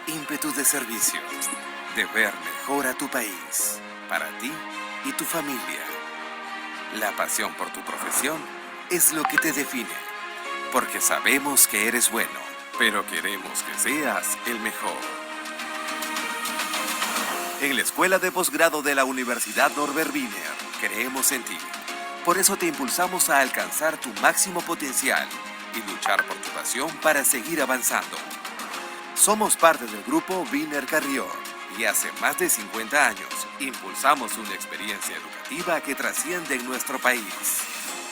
ímpetu de servicio, de ver mejor a tu país, para ti y tu familia. La pasión por tu profesión es lo que te define, porque sabemos que eres bueno, pero queremos que seas el mejor. En la Escuela de Posgrado de la Universidad Norbert Wiener, creemos en ti. Por eso te impulsamos a alcanzar tu máximo potencial y luchar por tu pasión para seguir avanzando. Somos parte del grupo Wiener Carrión y hace más de 50 años impulsamos una experiencia educativa que trasciende en nuestro país.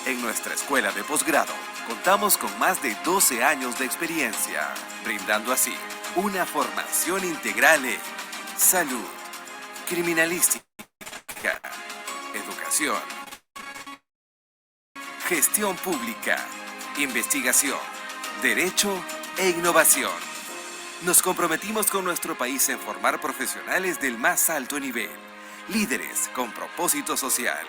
En nuestra escuela de posgrado contamos con más de 12 años de experiencia, brindando así una formación integral en salud, criminalística, educación, gestión pública, investigación, derecho e innovación. Nos comprometimos con nuestro país en formar profesionales del más alto nivel, líderes con propósito social,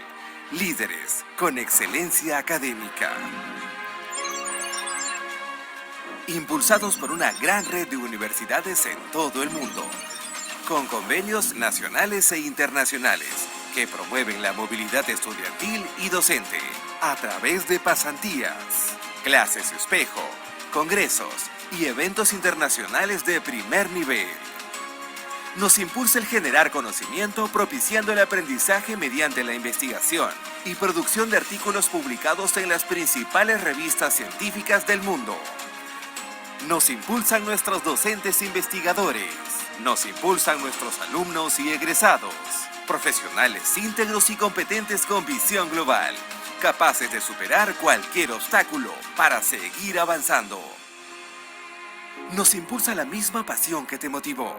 líderes con excelencia académica. Impulsados por una gran red de universidades en todo el mundo, con convenios nacionales e internacionales que promueven la movilidad estudiantil y docente a través de pasantías, clases espejo, congresos y eventos internacionales de primer nivel. Nos impulsa el generar conocimiento propiciando el aprendizaje mediante la investigación y producción de artículos publicados en las principales revistas científicas del mundo. Nos impulsan nuestros docentes investigadores. Nos impulsan nuestros alumnos y egresados. Profesionales íntegros y competentes con visión global, capaces de superar cualquier obstáculo para seguir avanzando. Nos impulsa la misma pasión que te motivó.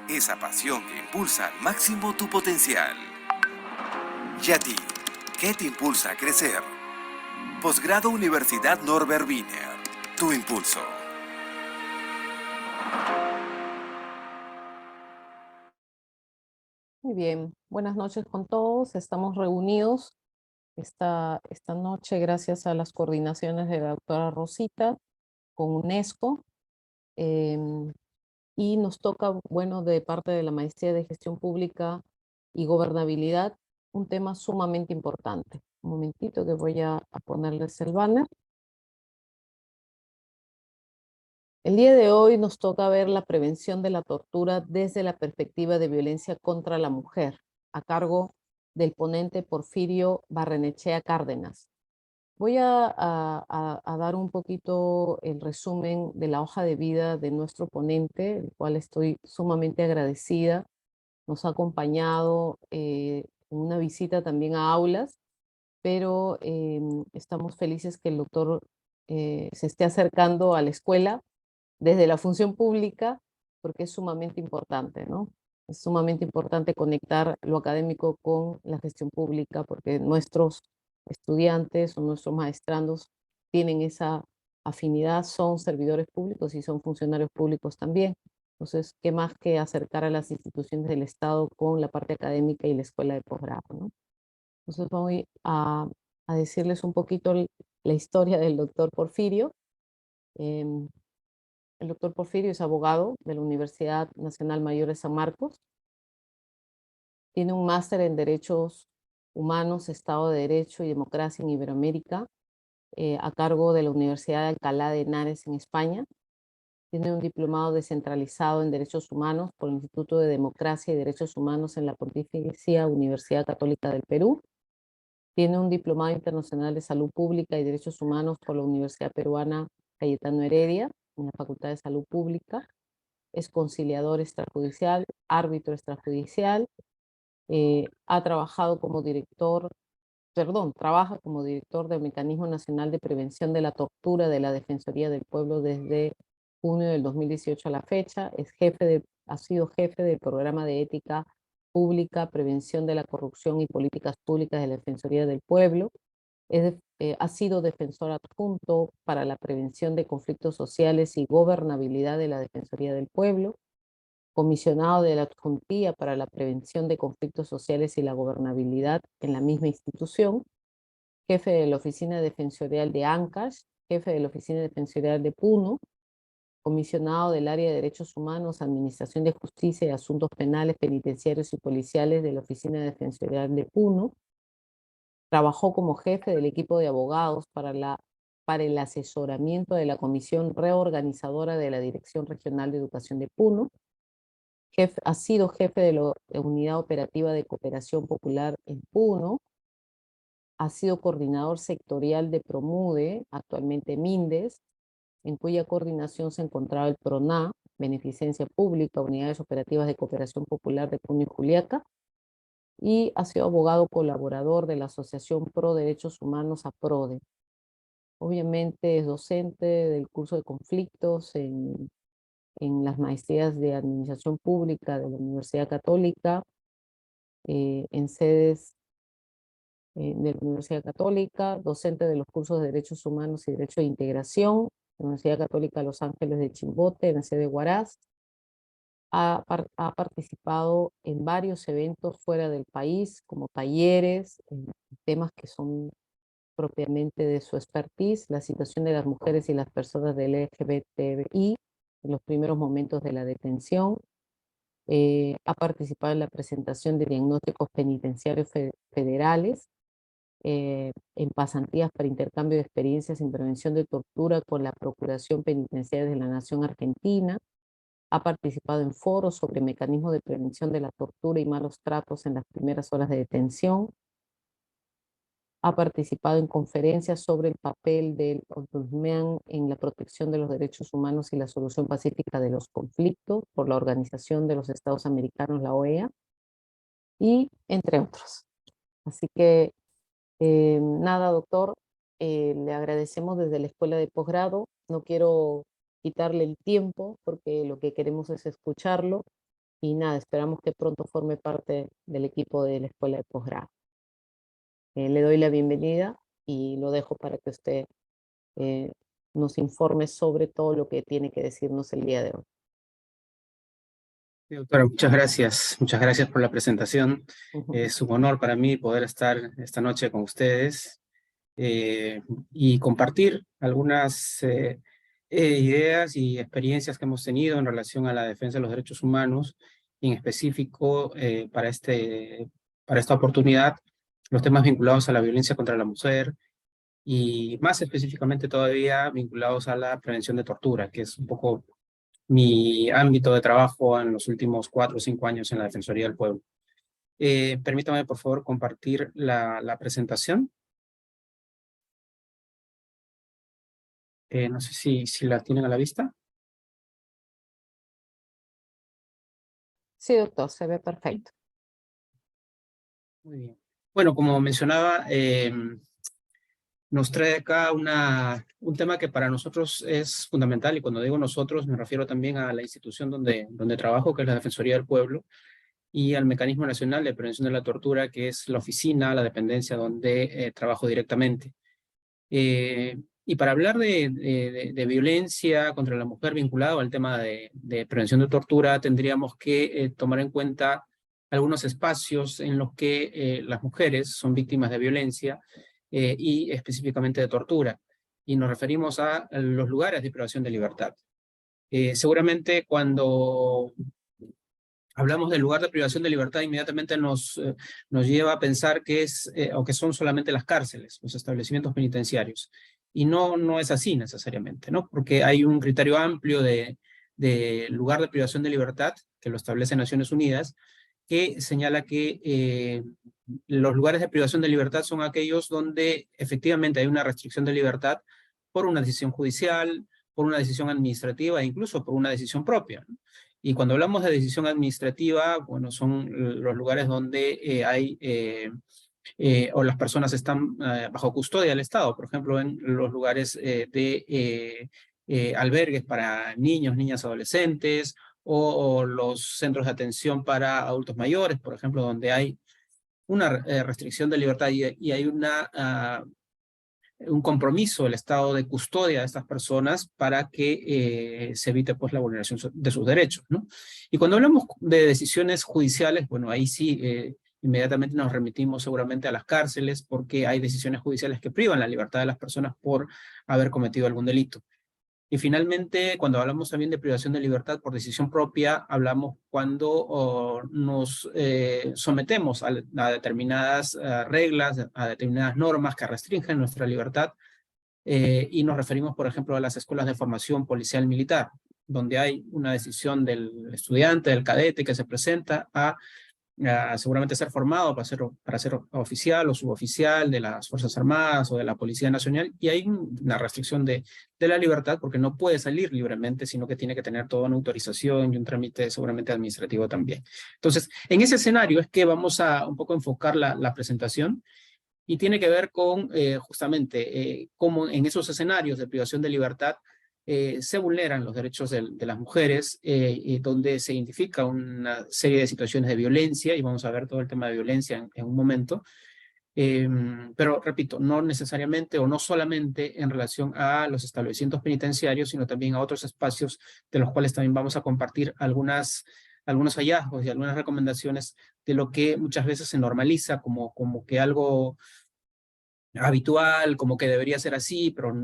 Esa pasión que impulsa al máximo tu potencial. ¿Y a ti? ¿Qué te impulsa a crecer? Posgrado Universidad Norbert Wiener. Tu impulso. Muy bien, buenas noches con todos. Estamos reunidos esta noche gracias a las coordinaciones de la doctora Rosita con UNESCO. em, y nos toca, bueno, de parte de la Maestría de Gestión Pública y Gobernabilidad, un tema sumamente importante. Un momentito que voy a ponerles el banner. El día de hoy nos toca ver la prevención de la tortura desde la perspectiva de violencia contra la mujer, a cargo del ponente Porfirio Barrenechea Cárdenas. Voy a dar un poquito el resumen de la hoja de vida de nuestro ponente, el cual estoy sumamente agradecida. Nos ha acompañado en una visita también a aulas, pero estamos felices que el doctor se esté acercando a la escuela desde la función pública, porque es sumamente importante, ¿no? Es sumamente importante conectar lo académico con la gestión pública, porque nuestros estudiantes o nuestros maestrandos tienen esa afinidad, son servidores públicos y son funcionarios públicos también. Entonces, ¿qué más que acercar a las instituciones del Estado con la parte académica y la escuela de posgrado, ¿no? Entonces voy a decirles un poquito la historia del doctor Porfirio. Em, el doctor Porfirio es abogado de la Universidad Nacional Mayor de San Marcos. Tiene un máster en Derechos Humanos, Estado de Derecho y Democracia en Iberoamérica, a cargo de la Universidad de Alcalá de Henares en España. Tiene un diplomado descentralizado en Derechos Humanos por el Instituto de Democracia y Derechos Humanos en la Pontificia Universidad Católica del Perú. Tiene un diplomado internacional de Salud Pública y Derechos Humanos por la Universidad Peruana Cayetano Heredia, en la Facultad de Salud Pública. Es conciliador extrajudicial, árbitro extrajudicial, ha trabajado como director, trabaja como director del Mecanismo Nacional de Prevención de la Tortura de la Defensoría del Pueblo desde junio del 2018 a la fecha. Ha sido jefe del Programa de Ética Pública, Prevención de la Corrupción y Políticas Públicas de la Defensoría del Pueblo. Ha sido defensor adjunto para la prevención de conflictos sociales y gobernabilidad de la Defensoría del Pueblo, comisionado de la Adjuntía para la Prevención de Conflictos Sociales y la Gobernabilidad en la misma institución, jefe de la Oficina Defensorial de Ancash, jefe de la Oficina Defensorial de Puno, comisionado del área de Derechos Humanos, Administración de Justicia y Asuntos Penales, Penitenciarios y Policiales de la Oficina de Defensoría de Puno. Trabajó como jefe del equipo de abogados para el asesoramiento de la Comisión Reorganizadora de la Dirección Regional de Educación de Puno. Ha sido jefe de la Unidad Operativa de Cooperación Popular en Puno. Ha sido coordinador sectorial de Promude, actualmente Mindes, en cuya coordinación se encontraba el PRONA, Beneficencia Pública, Unidades Operativas de Cooperación Popular de Puno y Juliaca, y ha sido abogado colaborador de la Asociación Pro Derechos Humanos APRODE. Obviamente es docente del curso de conflictos en las maestrías de Administración Pública de la Universidad Católica, en sedes de la Universidad Católica, docente de los cursos de Derechos Humanos y Derecho de Integración, de la Universidad Católica Los Ángeles de Chimbote, en la sede de Huaraz. Ha participado en varios eventos fuera del país, como talleres, en temas que son propiamente de su expertise, la situación de las mujeres y las personas del LGBTI en los primeros momentos de la detención. Ha participado en la presentación de diagnósticos penitenciarios federales, en pasantías para intercambio de experiencias en prevención de tortura con la Procuración Penitenciaria de la Nación Argentina. Ha participado en foros sobre mecanismos de prevención de la tortura y malos tratos en las primeras horas de detención. Ha participado en conferencias sobre el papel del Ombudsman en la protección de los derechos humanos y la solución pacífica de los conflictos por la Organización de los Estados Americanos, la OEA, y entre otros. Así que nada, doctor, le agradecemos desde la Escuela de Posgrado. No quiero quitarle el tiempo porque lo que queremos es escucharlo y nada, esperamos que pronto forme parte del equipo de la Escuela de Posgrado. Le doy la bienvenida y lo dejo para que usted nos informe sobre todo lo que tiene que decirnos el día de hoy. Sí, doctora, muchas gracias por la presentación. Es un honor para mí poder estar esta noche con ustedes y compartir algunas ideas y experiencias que hemos tenido en relación a la defensa de los derechos humanos, y en específico para esta oportunidad, los temas vinculados a la violencia contra la mujer y más específicamente todavía vinculados a la prevención de tortura, que es un poco mi ámbito de trabajo en los últimos 4 o 5 años en la Defensoría del Pueblo. Permítame, por favor, compartir la presentación. No sé si la tienen a la vista. Sí, doctor, se ve perfecto. Muy bien. Bueno, como mencionaba, nos trae acá un tema que para nosotros es fundamental, y cuando digo nosotros me refiero también a la institución donde trabajo, que es la Defensoría del Pueblo, y al Mecanismo Nacional de Prevención de la Tortura, que es la oficina, la dependencia donde trabajo directamente. Y para hablar de violencia contra la mujer vinculado al tema de prevención de tortura, tendríamos que tomar en cuenta algunos espacios en los que las mujeres son víctimas de violencia y específicamente de tortura. Y nos referimos a los lugares de privación de libertad. Seguramente cuando hablamos del lugar de privación de libertad, inmediatamente nos lleva a pensar que o que son solamente las cárceles, los establecimientos penitenciarios. Y no es así necesariamente, ¿no? Porque hay un criterio amplio de lugar de privación de libertad, que lo establece Naciones Unidas, que señala que los lugares de privación de libertad son aquellos donde efectivamente hay una restricción de libertad por una decisión judicial, por una decisión administrativa e incluso por una decisión propia, ¿no? Y cuando hablamos de decisión administrativa, bueno, son los lugares donde o las personas están bajo custodia del Estado, por ejemplo, en los lugares de albergues para niños, niñas, adolescentes, o los centros de atención para adultos mayores, por ejemplo, donde hay una restricción de libertad y hay un compromiso del Estado de custodia de estas personas para que se evite pues la vulneración de sus derechos, ¿no? Y cuando hablamos de decisiones judiciales, bueno, ahí sí inmediatamente nos remitimos seguramente a las cárceles, porque hay decisiones judiciales que privan la libertad de las personas por haber cometido algún delito. Y finalmente, cuando hablamos también de privación de libertad por decisión propia, hablamos cuando nos sometemos a determinadas reglas, a determinadas normas que restringen nuestra libertad, y nos referimos, por ejemplo, a las escuelas de formación policial militar, donde hay una decisión del estudiante, del cadete que se presenta a seguramente ser formado para ser oficial o suboficial de las Fuerzas Armadas o de la Policía Nacional, y hay una restricción de la libertad porque no puede salir libremente, sino que tiene que tener toda una autorización y un trámite seguramente administrativo también. Entonces, en ese escenario es que vamos a un poco enfocar la presentación, y tiene que ver con justamente cómo en esos escenarios de privación de libertad se vulneran los derechos de las mujeres, donde se identifica una serie de situaciones de violencia, y vamos a ver todo el tema de violencia en un momento, pero repito, no necesariamente o no solamente en relación a los establecimientos penitenciarios, sino también a otros espacios de los cuales también vamos a compartir algunos hallazgos y algunas recomendaciones de lo que muchas veces se normaliza como que algo habitual, como que debería ser así, pero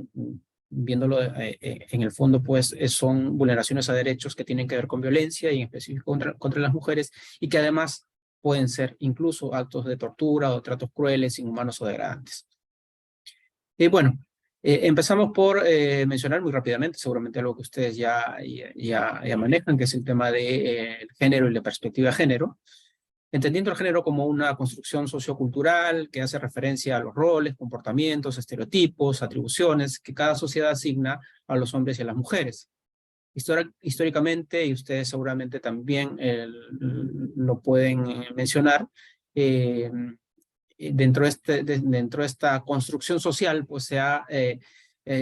viéndolo en el fondo, pues son vulneraciones a derechos que tienen que ver con violencia y en específico contra las mujeres, y que además pueden ser incluso actos de tortura o tratos crueles, inhumanos o degradantes. Y bueno, empezamos por mencionar muy rápidamente, seguramente algo que ustedes ya manejan, que es el tema de género y la perspectiva de género, entendiendo el género como una construcción sociocultural que hace referencia a los roles, comportamientos, estereotipos, atribuciones que cada sociedad asigna a los hombres y a las mujeres. Históricamente, y ustedes seguramente también lo pueden mencionar, dentro de esta construcción social, pues se ha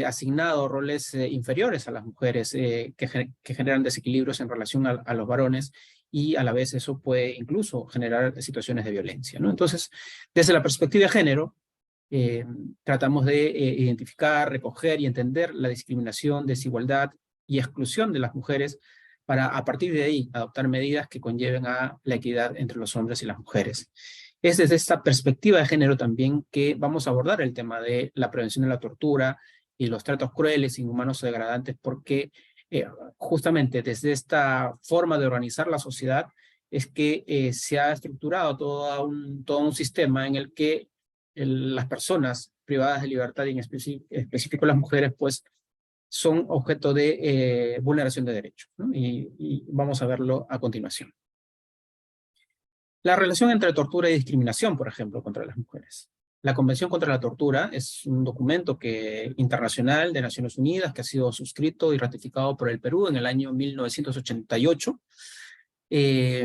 asignado roles inferiores a las mujeres que generan desequilibrios en relación a los varones, y a la vez eso puede incluso generar situaciones de violencia, ¿no? Entonces, desde la perspectiva de género, tratamos de identificar, recoger y entender la discriminación, desigualdad y exclusión de las mujeres para, a partir de ahí, adoptar medidas que conlleven a la equidad entre los hombres y las mujeres. Es desde esta perspectiva de género también que vamos a abordar el tema de la prevención de la tortura y los tratos crueles, inhumanos o degradantes, porque justamente desde esta forma de organizar la sociedad es que se ha estructurado todo un sistema en el que las personas privadas de libertad, y en específico las mujeres, pues son objeto de vulneración de derechos, ¿no? Y vamos a verlo a continuación. La relación entre tortura y discriminación, por ejemplo, contra las mujeres. La Convención contra la Tortura es un documento internacional de Naciones Unidas que ha sido suscrito y ratificado por el Perú en el año 1988, que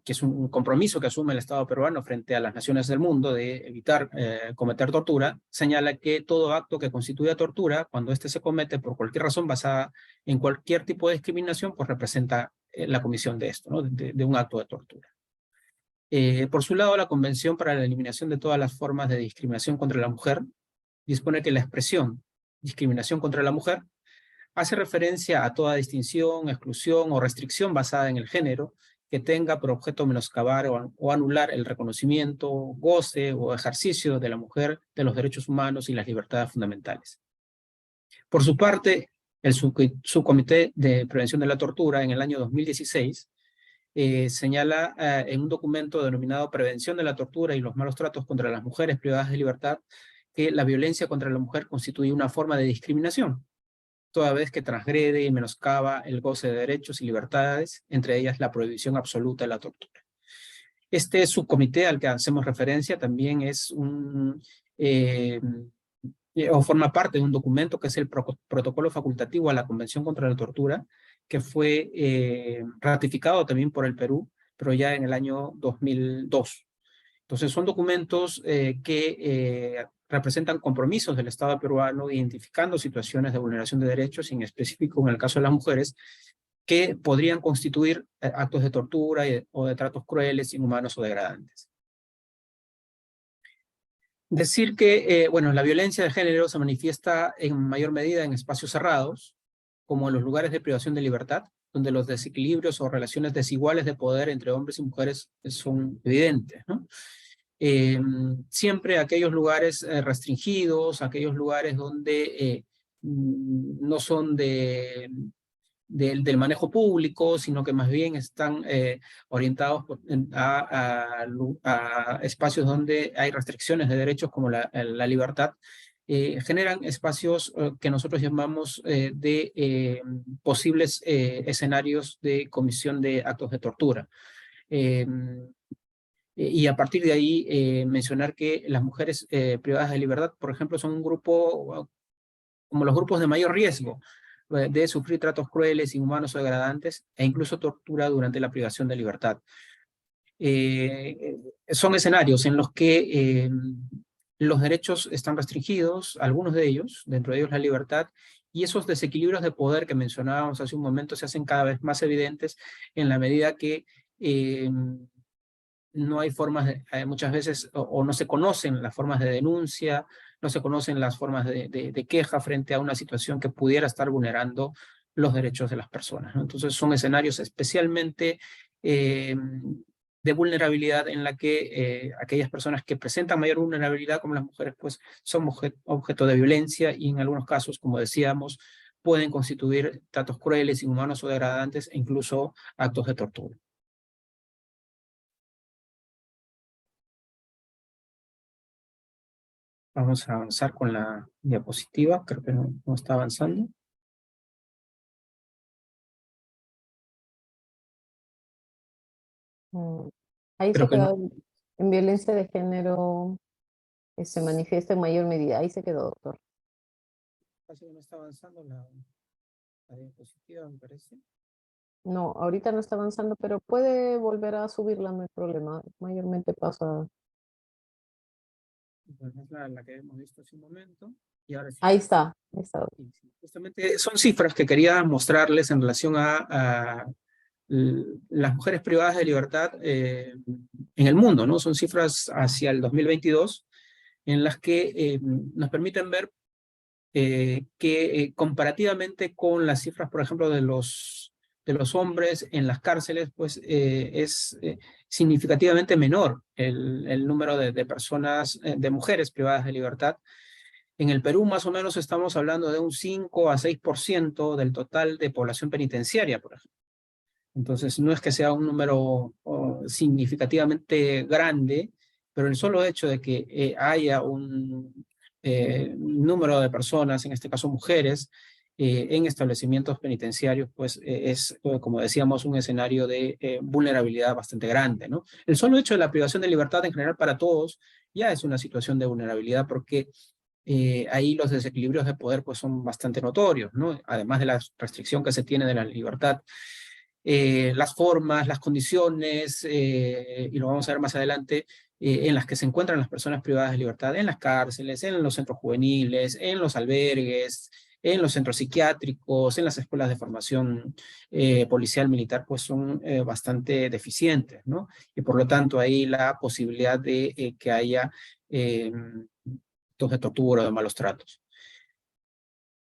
es un compromiso que asume el Estado peruano frente a las naciones del mundo de evitar cometer tortura. Señala que todo acto que constituya tortura, cuando éste se comete por cualquier razón basada en cualquier tipo de discriminación, pues representa la comisión de esto, ¿no? de un acto de tortura. Por su lado, la Convención para la Eliminación de todas las formas de discriminación contra la mujer dispone que la expresión discriminación contra la mujer hace referencia a toda distinción, exclusión o restricción basada en el género que tenga por objeto menoscabar o anular el reconocimiento, goce o ejercicio de la mujer de los derechos humanos y las libertades fundamentales. Por su parte, el Subcomité de Prevención de la Tortura en el año 2016 señala en un documento denominado Prevención de la Tortura y los malos tratos contra las mujeres privadas de libertad que la violencia contra la mujer constituye una forma de discriminación, toda vez que transgrede y menoscaba el goce de derechos y libertades, entre ellas la prohibición absoluta de la tortura. Este subcomité al que hacemos referencia también es o forma parte de un documento que es el protocolo facultativo a la Convención contra la Tortura, que fue ratificado también por el Perú, pero ya en el año 2002. Entonces son documentos que representan compromisos del Estado peruano identificando situaciones de vulneración de derechos, y en específico en el caso de las mujeres, que podrían constituir actos de tortura o de tratos crueles, inhumanos o degradantes. Decir que, bueno, la violencia de género se manifiesta en mayor medida en espacios cerrados, como en los lugares de privación de libertad, donde los desequilibrios o relaciones desiguales de poder entre hombres y mujeres son evidentes, ¿no? Siempre aquellos lugares restringidos, aquellos lugares donde no son del manejo público, sino que más bien están orientados a espacios donde hay restricciones de derechos como la libertad, generan espacios que nosotros llamamos de posibles escenarios de comisión de actos de tortura. Y a partir de ahí mencionar que las mujeres privadas de libertad, por ejemplo, son un grupo como los grupos de mayor riesgo de sufrir tratos crueles, inhumanos o degradantes, e incluso tortura durante la privación de libertad. Son escenarios en los que los derechos están restringidos, algunos de ellos, dentro de ellos la libertad, y esos desequilibrios de poder que mencionábamos hace un momento se hacen cada vez más evidentes en la medida que no hay formas, muchas veces, o no se conocen las formas de denuncia, no se conocen las formas de queja frente a una situación que pudiera estar vulnerando los derechos de las personas, ¿no? Entonces son escenarios especialmente de vulnerabilidad en la que aquellas personas que presentan mayor vulnerabilidad, como las mujeres, pues son objeto de violencia y en algunos casos, como decíamos, pueden constituir tratos crueles, inhumanos o degradantes e incluso actos de tortura. Vamos a avanzar con la diapositiva, creo que no está avanzando. Ahí Creo se que no. quedó en violencia de género, se manifiesta en mayor medida. Ahí se quedó, doctor. Casi no está avanzando la diapositiva, me parece. No, ahorita no está avanzando, pero puede volver a subirla, no hay problema. Mayormente pasa. Bueno, es la que hemos visto hace un momento. Y ahora sí. Ahí está, ahí está. Sí. Justamente son cifras que quería mostrarles en relación a las mujeres privadas de libertad en el mundo, ¿no? Son cifras hacia el 2022 en las que nos permiten ver que comparativamente con las cifras, por ejemplo, de los hombres en las cárceles, pues es significativamente menor el número de personas, de mujeres privadas de libertad. En el Perú, más o menos, estamos hablando de un 5 a 6% del total de población penitenciaria, por ejemplo. Entonces, no es que sea un número significativamente grande, pero el solo hecho de que haya un número de personas, en este caso mujeres, en establecimientos penitenciarios, pues es, como decíamos, un escenario de vulnerabilidad bastante grande, ¿no? El solo hecho de la privación de libertad en general para todos ya es una situación de vulnerabilidad porque ahí los desequilibrios de poder pues son bastante notorios, ¿no? Además de la restricción que se tiene de la libertad. Las formas, las condiciones, y lo vamos a ver más adelante, en las que se encuentran las personas privadas de libertad, en las cárceles, en los centros juveniles, en los albergues, en los centros psiquiátricos, en las escuelas de formación policial militar, pues son bastante deficientes, ¿no? Y por lo tanto ahí la posibilidad de que haya actos de tortura o de malos tratos.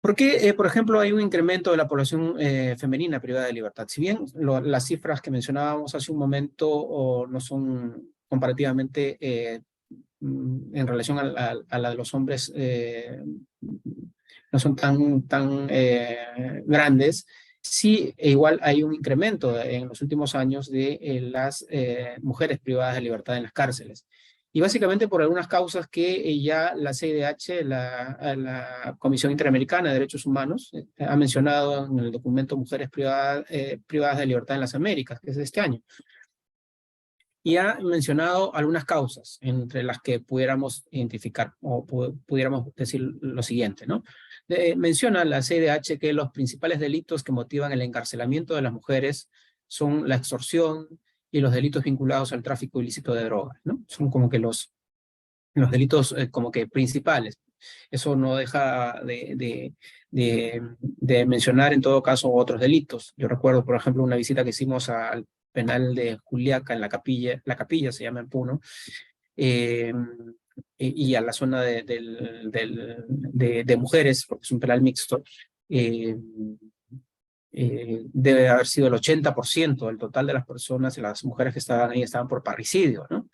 ¿Por qué, por ejemplo, hay un incremento de la población femenina privada de libertad? Si bien las cifras que mencionábamos hace un momento no son comparativamente en relación a la de los hombres, no son tan grandes, sí, igual hay un incremento en los últimos años de las mujeres privadas de libertad en las cárceles. Y básicamente por algunas causas que ya la CIDH, la Comisión Interamericana de Derechos Humanos, ha mencionado en el documento Mujeres privadas de Libertad en las Américas, que es de este año. Y ha mencionado algunas causas entre las que pudiéramos identificar o pudiéramos decir lo siguiente, ¿no? Menciona la CIDH que los principales delitos que motivan el encarcelamiento de las mujeres son la extorsión y los delitos vinculados al tráfico ilícito de drogas, ¿no? Son como que los delitos como que principales. Eso no deja de mencionar en todo caso otros delitos. Yo recuerdo, por ejemplo, una visita que hicimos al penal de Juliaca en la capilla se llama en Puno, y a la zona de mujeres, porque es un penal mixto, debe haber sido el 80% del total de las personas, las mujeres que estaban ahí estaban por parricidio, ¿no?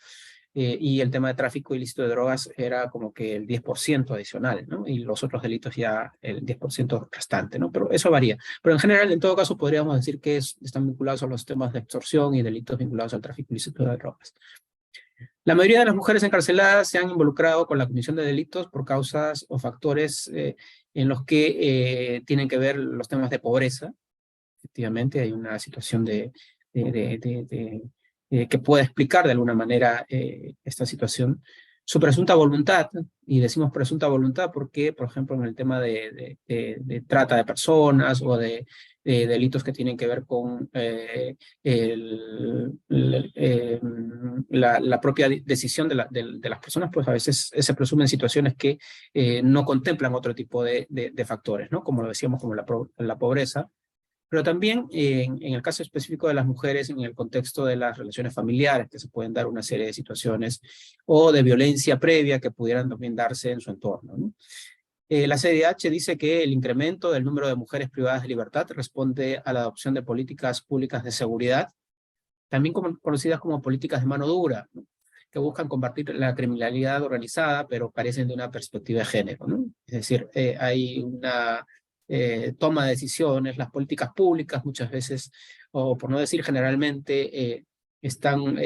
y el tema de tráfico ilícito de drogas era como que el 10% adicional, ¿no? Y los otros delitos ya el 10% restante, ¿no? Pero eso varía. Pero en general, en todo caso, podríamos decir que están vinculados a los temas de extorsión y delitos vinculados al tráfico ilícito de drogas. La mayoría de las mujeres encarceladas se han involucrado con la comisión de delitos por causas o factores en los que tienen que ver los temas de pobreza. Efectivamente, hay una situación que puede explicar de alguna manera esta situación. Su presunta voluntad, y decimos presunta voluntad porque, por ejemplo, en el tema de trata de personas o de delitos que tienen que ver con la propia decisión de las personas, pues a veces se presumen situaciones que no contemplan otro tipo de factores, ¿no? Como lo decíamos, como la pobreza. Pero también en el caso específico de las mujeres, en el contexto de las relaciones familiares, que se pueden dar una serie de situaciones, o de violencia previa que pudieran también darse en su entorno, ¿no? La CIDH dice que el incremento del número de mujeres privadas de libertad responde a la adopción de políticas públicas de seguridad, también conocidas como políticas de mano dura, ¿no? Que buscan combatir la criminalidad organizada, pero carecen de una perspectiva de género, ¿no? Es decir, hay una toma de decisiones, las políticas públicas muchas veces, o por no decir generalmente, están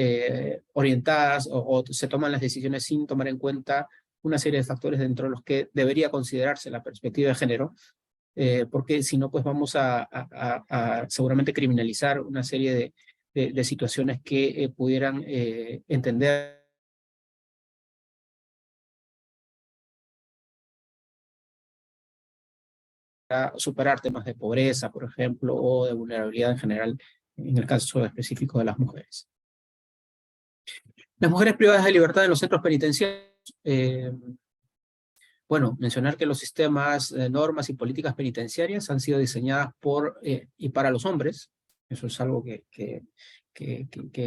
orientadas o se toman las decisiones sin tomar en cuenta una serie de factores dentro de los que debería considerarse la perspectiva de género, porque si no, pues vamos a seguramente criminalizar una serie de situaciones que pudieran entender a superar temas de pobreza, por ejemplo, o de vulnerabilidad en general, en el caso específico de las mujeres. Las mujeres privadas de libertad en los centros penitenciarios, bueno, mencionar que los sistemas, normas y políticas penitenciarias han sido diseñadas por y para los hombres. Eso es algo que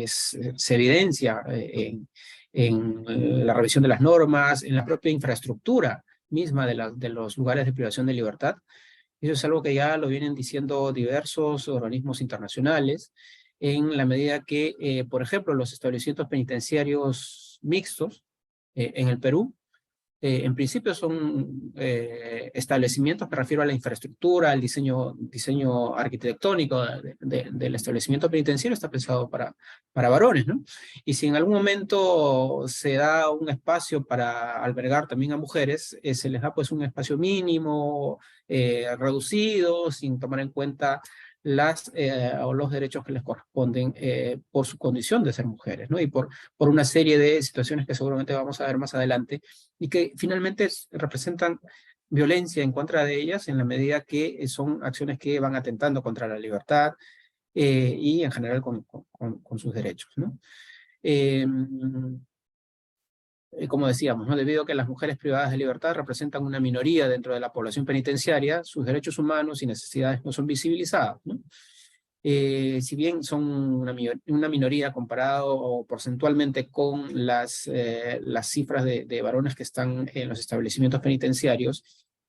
se evidencia en la revisión de las normas, en la propia infraestructura misma de los lugares de privación de libertad. Eso es algo que ya lo vienen diciendo diversos organismos internacionales, en la medida que, por ejemplo, los establecimientos penitenciarios mixtos en el Perú, en principio son establecimientos, me refiero a la infraestructura, al diseño arquitectónico del establecimiento penitenciario, está pensado para varones, ¿no? Y si en algún momento se da un espacio para albergar también a mujeres, se les da pues un espacio mínimo, reducido, sin tomar en cuenta o los derechos que les corresponden por su condición de ser mujeres, ¿no? Y por una serie de situaciones que seguramente vamos a ver más adelante, y que finalmente representan violencia en contra de ellas en la medida que son acciones que van atentando contra la libertad y en general con sus derechos, ¿no? Como decíamos, ¿no? Debido a que las mujeres privadas de libertad representan una minoría dentro de la población penitenciaria, sus derechos humanos y necesidades no son visibilizados, ¿no? Si bien son una minoría comparado o porcentualmente con las cifras de varones que están en los establecimientos penitenciarios,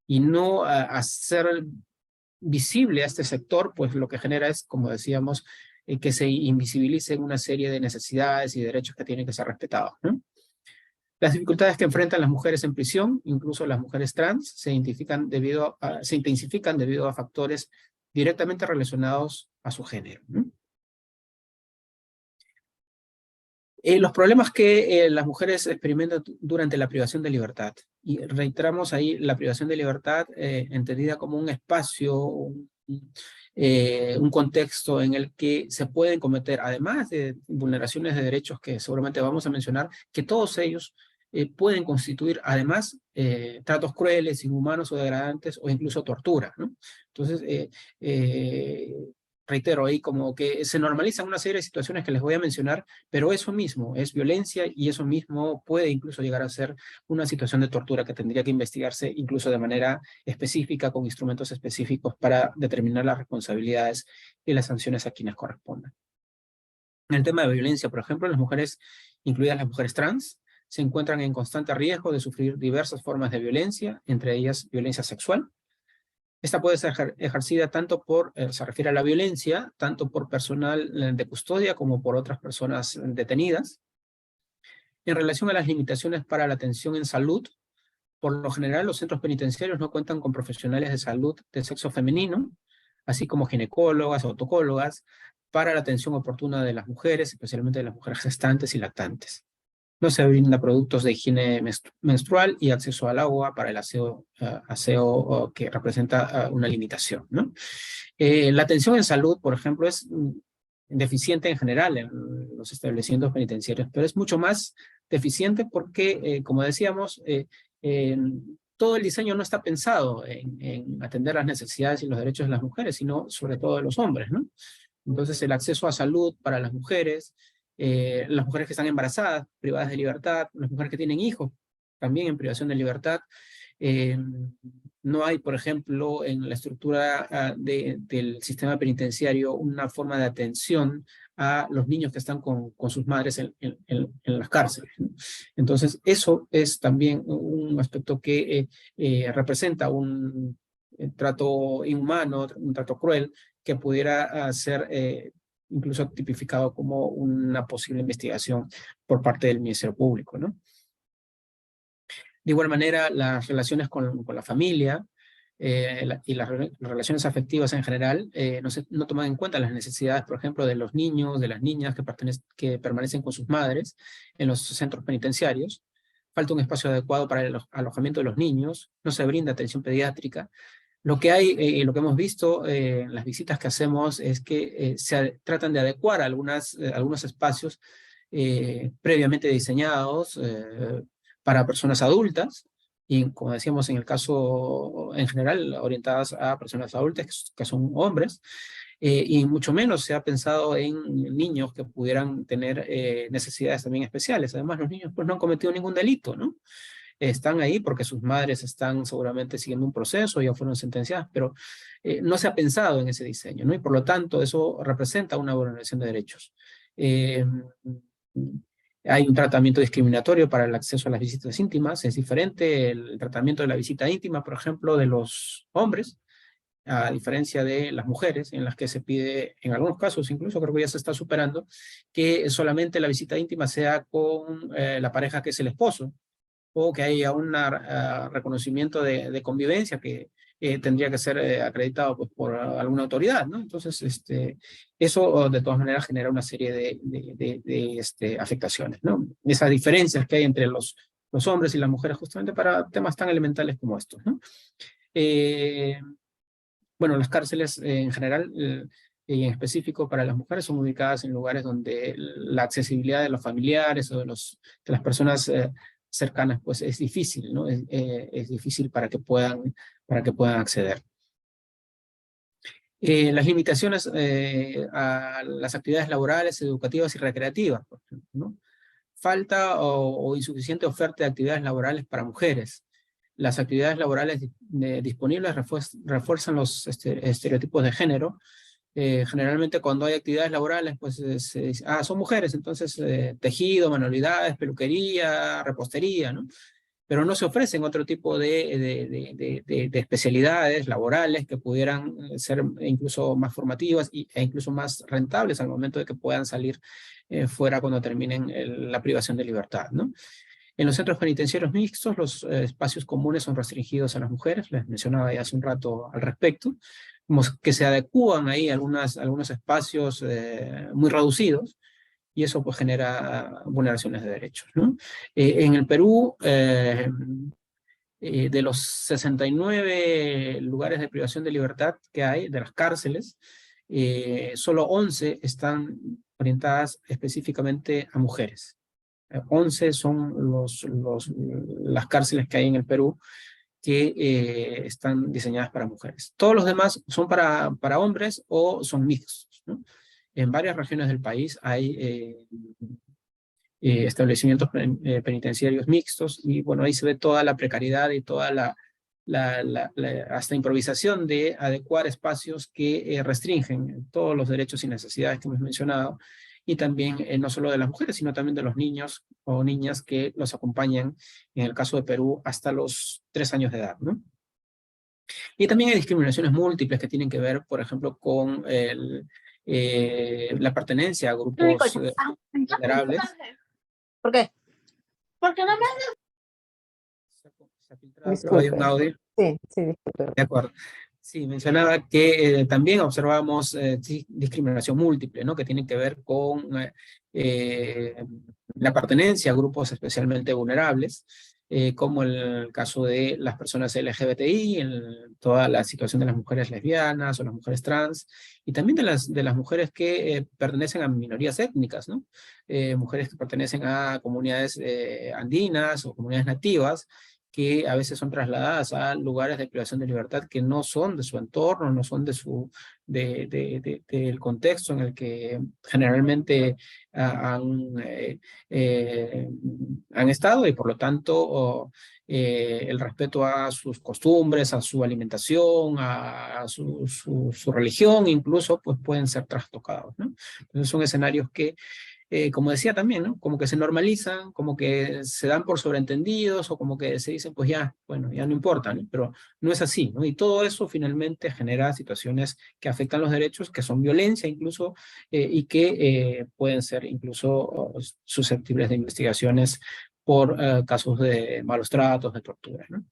y no hacer visible a este sector, pues lo que genera es, como decíamos, que se invisibilicen una serie de necesidades y derechos que tienen que ser respetados, ¿no? Las dificultades que enfrentan las mujeres en prisión, incluso las mujeres trans, se intensifican debido a factores directamente relacionados a su género, ¿no? Los problemas que las mujeres experimentan durante la privación de libertad. Y reiteramos ahí la privación de libertad entendida como un espacio, un contexto en el que se pueden cometer, además de vulneraciones de derechos que seguramente vamos a mencionar, que todos ellos pueden constituir además tratos crueles, inhumanos o degradantes, o incluso tortura, ¿no? Entonces, reitero ahí como que se normalizan una serie de situaciones que les voy a mencionar, pero eso mismo es violencia, y eso mismo puede incluso llegar a ser una situación de tortura que tendría que investigarse incluso de manera específica, con instrumentos específicos para determinar las responsabilidades y las sanciones a quienes correspondan. En el tema de violencia, por ejemplo, las mujeres, incluidas las mujeres trans, se encuentran en constante riesgo de sufrir diversas formas de violencia, entre ellas violencia sexual. Esta puede ser ejercida tanto se refiere a la violencia, tanto por personal de custodia como por otras personas detenidas. En relación a las limitaciones para la atención en salud, por lo general los centros penitenciarios no cuentan con profesionales de salud de sexo femenino, así como ginecólogas o tocólogas, para la atención oportuna de las mujeres, especialmente de las mujeres gestantes y lactantes. No se brinda productos de higiene menstrual y acceso al agua para el aseo, que representa una limitación, ¿no? La atención en salud, por ejemplo, es deficiente en general en los establecimientos penitenciarios, pero es mucho más deficiente porque, como decíamos, todo el diseño no está pensado en atender las necesidades y los derechos de las mujeres, sino sobre todo de los hombres, ¿no? Entonces, el acceso a salud para las mujeres que están embarazadas, privadas de libertad, las mujeres que tienen hijos, también en privación de libertad. No hay, por ejemplo, en la estructura del sistema penitenciario una forma de atención a los niños que están con sus madres en las cárceles, ¿no? Entonces, eso es también un aspecto que representa un trato inhumano, un trato cruel, que pudiera ser incluso tipificado como una posible investigación por parte del Ministerio Público, ¿no? De igual manera, las relaciones con la familia y las relaciones afectivas en general no toman en cuenta las necesidades, por ejemplo, de los niños, de las niñas que permanecen con sus madres en los centros penitenciarios. Falta un espacio adecuado para el alojamiento de los niños, no se brinda atención pediátrica. Lo que hay, lo que hemos visto en las visitas que hacemos es que tratan de adecuar algunos espacios previamente diseñados para personas adultas, y como decíamos en el caso en general, orientadas a personas adultas que son hombres, y mucho menos se ha pensado en niños que pudieran tener necesidades también especiales. Además, los niños pues no han cometido ningún delito, ¿no? Están ahí porque sus madres están seguramente siguiendo un proceso, ya fueron sentenciadas, pero no se ha pensado en ese diseño, ¿no? Y por lo tanto, eso representa una vulneración de derechos. Hay un tratamiento discriminatorio para el acceso a las visitas íntimas. Es diferente el tratamiento de la visita íntima, por ejemplo, de los hombres, a diferencia de las mujeres, en las que se pide, en algunos casos incluso creo que ya se está superando, que solamente la visita íntima sea con la pareja que es el esposo, o que haya un reconocimiento de convivencia que tendría que ser acreditado pues, por alguna autoridad, ¿no? Entonces, eso de todas maneras genera una serie de afectaciones, ¿no? Esas diferencias que hay entre los hombres y las mujeres justamente para temas tan elementales como estos, ¿no? Bueno, las cárceles en general y en específico para las mujeres son ubicadas en lugares donde la accesibilidad de los familiares o de las personas cercanas pues es difícil, ¿no? Es difícil para que puedan acceder. Las limitaciones a las actividades laborales, educativas y recreativas, por ejemplo, ¿no? Falta o insuficiente oferta de actividades laborales para mujeres. Las actividades laborales disponibles refuerzan los estereotipos de género. Generalmente cuando hay actividades laborales, pues se dice, son mujeres, entonces tejido, manualidades, peluquería, repostería, ¿no? Pero no se ofrecen otro tipo de especialidades laborales que pudieran ser incluso más formativas e incluso más rentables al momento de que puedan salir fuera cuando terminen la privación de libertad, ¿no? En los centros penitenciarios mixtos, los espacios comunes son restringidos a las mujeres, les mencionaba ya hace un rato al respecto, como que se adecúan ahí algunos espacios muy reducidos, y eso pues genera vulneraciones de derechos, ¿no? En el Perú, de los 69 lugares de privación de libertad que hay, de las cárceles, solo 11 están orientadas específicamente a mujeres. 11 son las cárceles que hay en el Perú que están diseñadas para mujeres. Todos los demás son para hombres o son mixtos, ¿no? En varias regiones del país hay establecimientos penitenciarios mixtos, y bueno, ahí se ve toda la precariedad y toda hasta improvisación de adecuar espacios que restringen todos los derechos y necesidades que hemos mencionado, y también no solo de las mujeres, sino también de los niños o niñas que los acompañan, en el caso de Perú, hasta los 3 años de edad, ¿no? Y también hay discriminaciones múltiples que tienen que ver, por ejemplo, con la pertenencia a grupos vulnerables. ¿Por qué? Se ha filtrado, pero hay un Disculpe. audio. Sí, sí, disculpe. De acuerdo. Sí, mencionaba que también observamos discriminación múltiple, ¿no? Que tiene que ver con la pertenencia a grupos especialmente vulnerables, como el caso de las personas LGBTI, toda la situación de las mujeres lesbianas o las mujeres trans, y también de las mujeres que pertenecen a minorías étnicas, ¿no? Mujeres que pertenecen a comunidades andinas o comunidades nativas, que a veces son trasladadas a lugares de privación de libertad que no son de su entorno, no son del contexto en el que generalmente han estado, y por lo tanto el respeto a sus costumbres, a su alimentación, a su religión incluso, pues pueden ser trastocados, ¿no? Entonces son escenarios que como decía también, ¿no? Como que se normalizan, como que se dan por sobreentendidos, o como que se dicen, pues ya, bueno, ya no importa, ¿no? Pero no es así, ¿no? Y todo eso finalmente genera situaciones que afectan los derechos, que son violencia incluso, y que pueden ser incluso susceptibles de investigaciones por casos de malos tratos, de tortura, ¿no?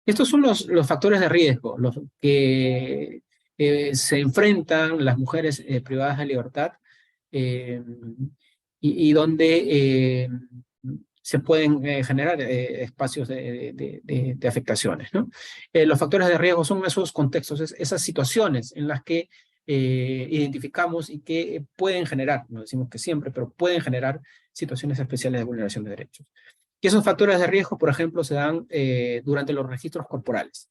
Estos son los factores de riesgo, los que se enfrentan las mujeres privadas de libertad, eh, y donde se pueden generar espacios de afectaciones, ¿no? Los factores de riesgo son esos contextos, esas situaciones en las que identificamos y que pueden generar, no decimos que siempre, pero pueden generar situaciones especiales de vulneración de derechos. Y esos factores de riesgo, por ejemplo, se dan durante los registros corporales.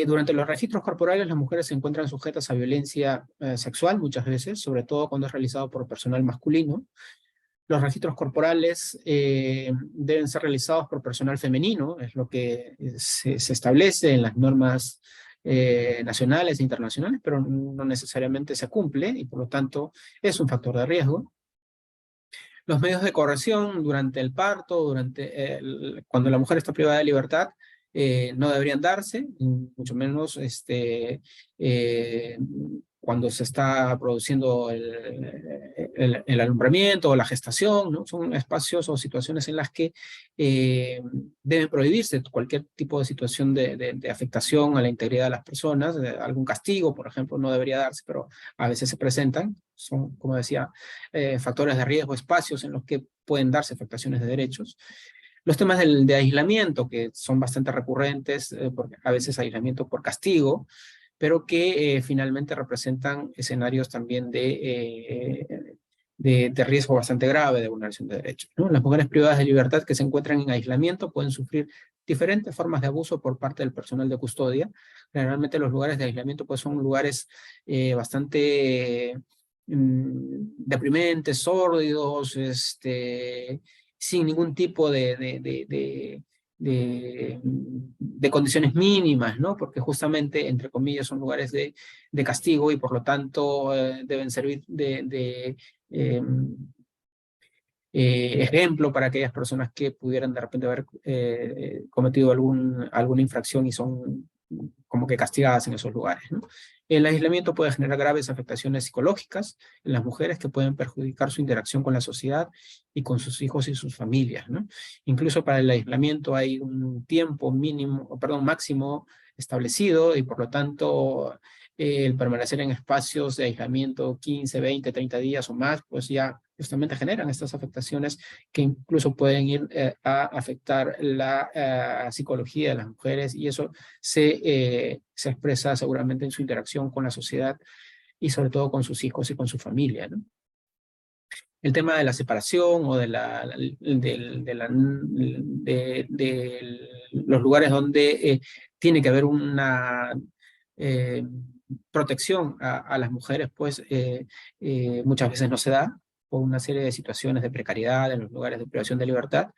Durante los registros corporales, las mujeres se encuentran sujetas a violencia sexual muchas veces, sobre todo cuando es realizado por personal masculino. Los registros corporales deben ser realizados por personal femenino, es lo que se establece en las normas nacionales e internacionales, pero no necesariamente se cumple, y por lo tanto es un factor de riesgo. Los medios de coerción durante el parto, cuando la mujer está privada de libertad, no deberían darse, mucho menos cuando se está produciendo el alumbramiento o la gestación, ¿no? Son espacios o situaciones en las que deben prohibirse cualquier tipo de situación de afectación a la integridad de las personas. Algún castigo, por ejemplo, no debería darse, pero a veces se presentan. Son, como decía, factores de riesgo, espacios en los que pueden darse afectaciones de derechos. Los temas de aislamiento, que son bastante recurrentes, porque a veces aislamiento por castigo, pero que finalmente representan escenarios también de riesgo bastante grave de vulneración de derechos, ¿no? Las mujeres privadas de libertad que se encuentran en aislamiento pueden sufrir diferentes formas de abuso por parte del personal de custodia. Generalmente los lugares de aislamiento pues son lugares bastante deprimentes, sórdidos, sin ningún tipo de condiciones mínimas, ¿no? Porque justamente, entre comillas, son lugares de castigo, y por lo tanto deben servir ejemplo para aquellas personas que pudieran de repente haber cometido alguna infracción y son como que castigadas en esos lugares, ¿no? El aislamiento puede generar graves afectaciones psicológicas en las mujeres, que pueden perjudicar su interacción con la sociedad y con sus hijos y sus familias, ¿no? Incluso para el aislamiento hay un tiempo máximo establecido, y por lo tanto el permanecer en espacios de aislamiento 15, 20, 30 días o más, pues ya justamente generan estas afectaciones que incluso pueden ir a afectar la psicología de las mujeres, y eso se expresa seguramente en su interacción con la sociedad y sobre todo con sus hijos y con su familia, ¿no? El tema de la separación o de los lugares donde tiene que haber una protección a las mujeres, pues muchas veces no se da por una serie de situaciones de precariedad en los lugares de privación de libertad,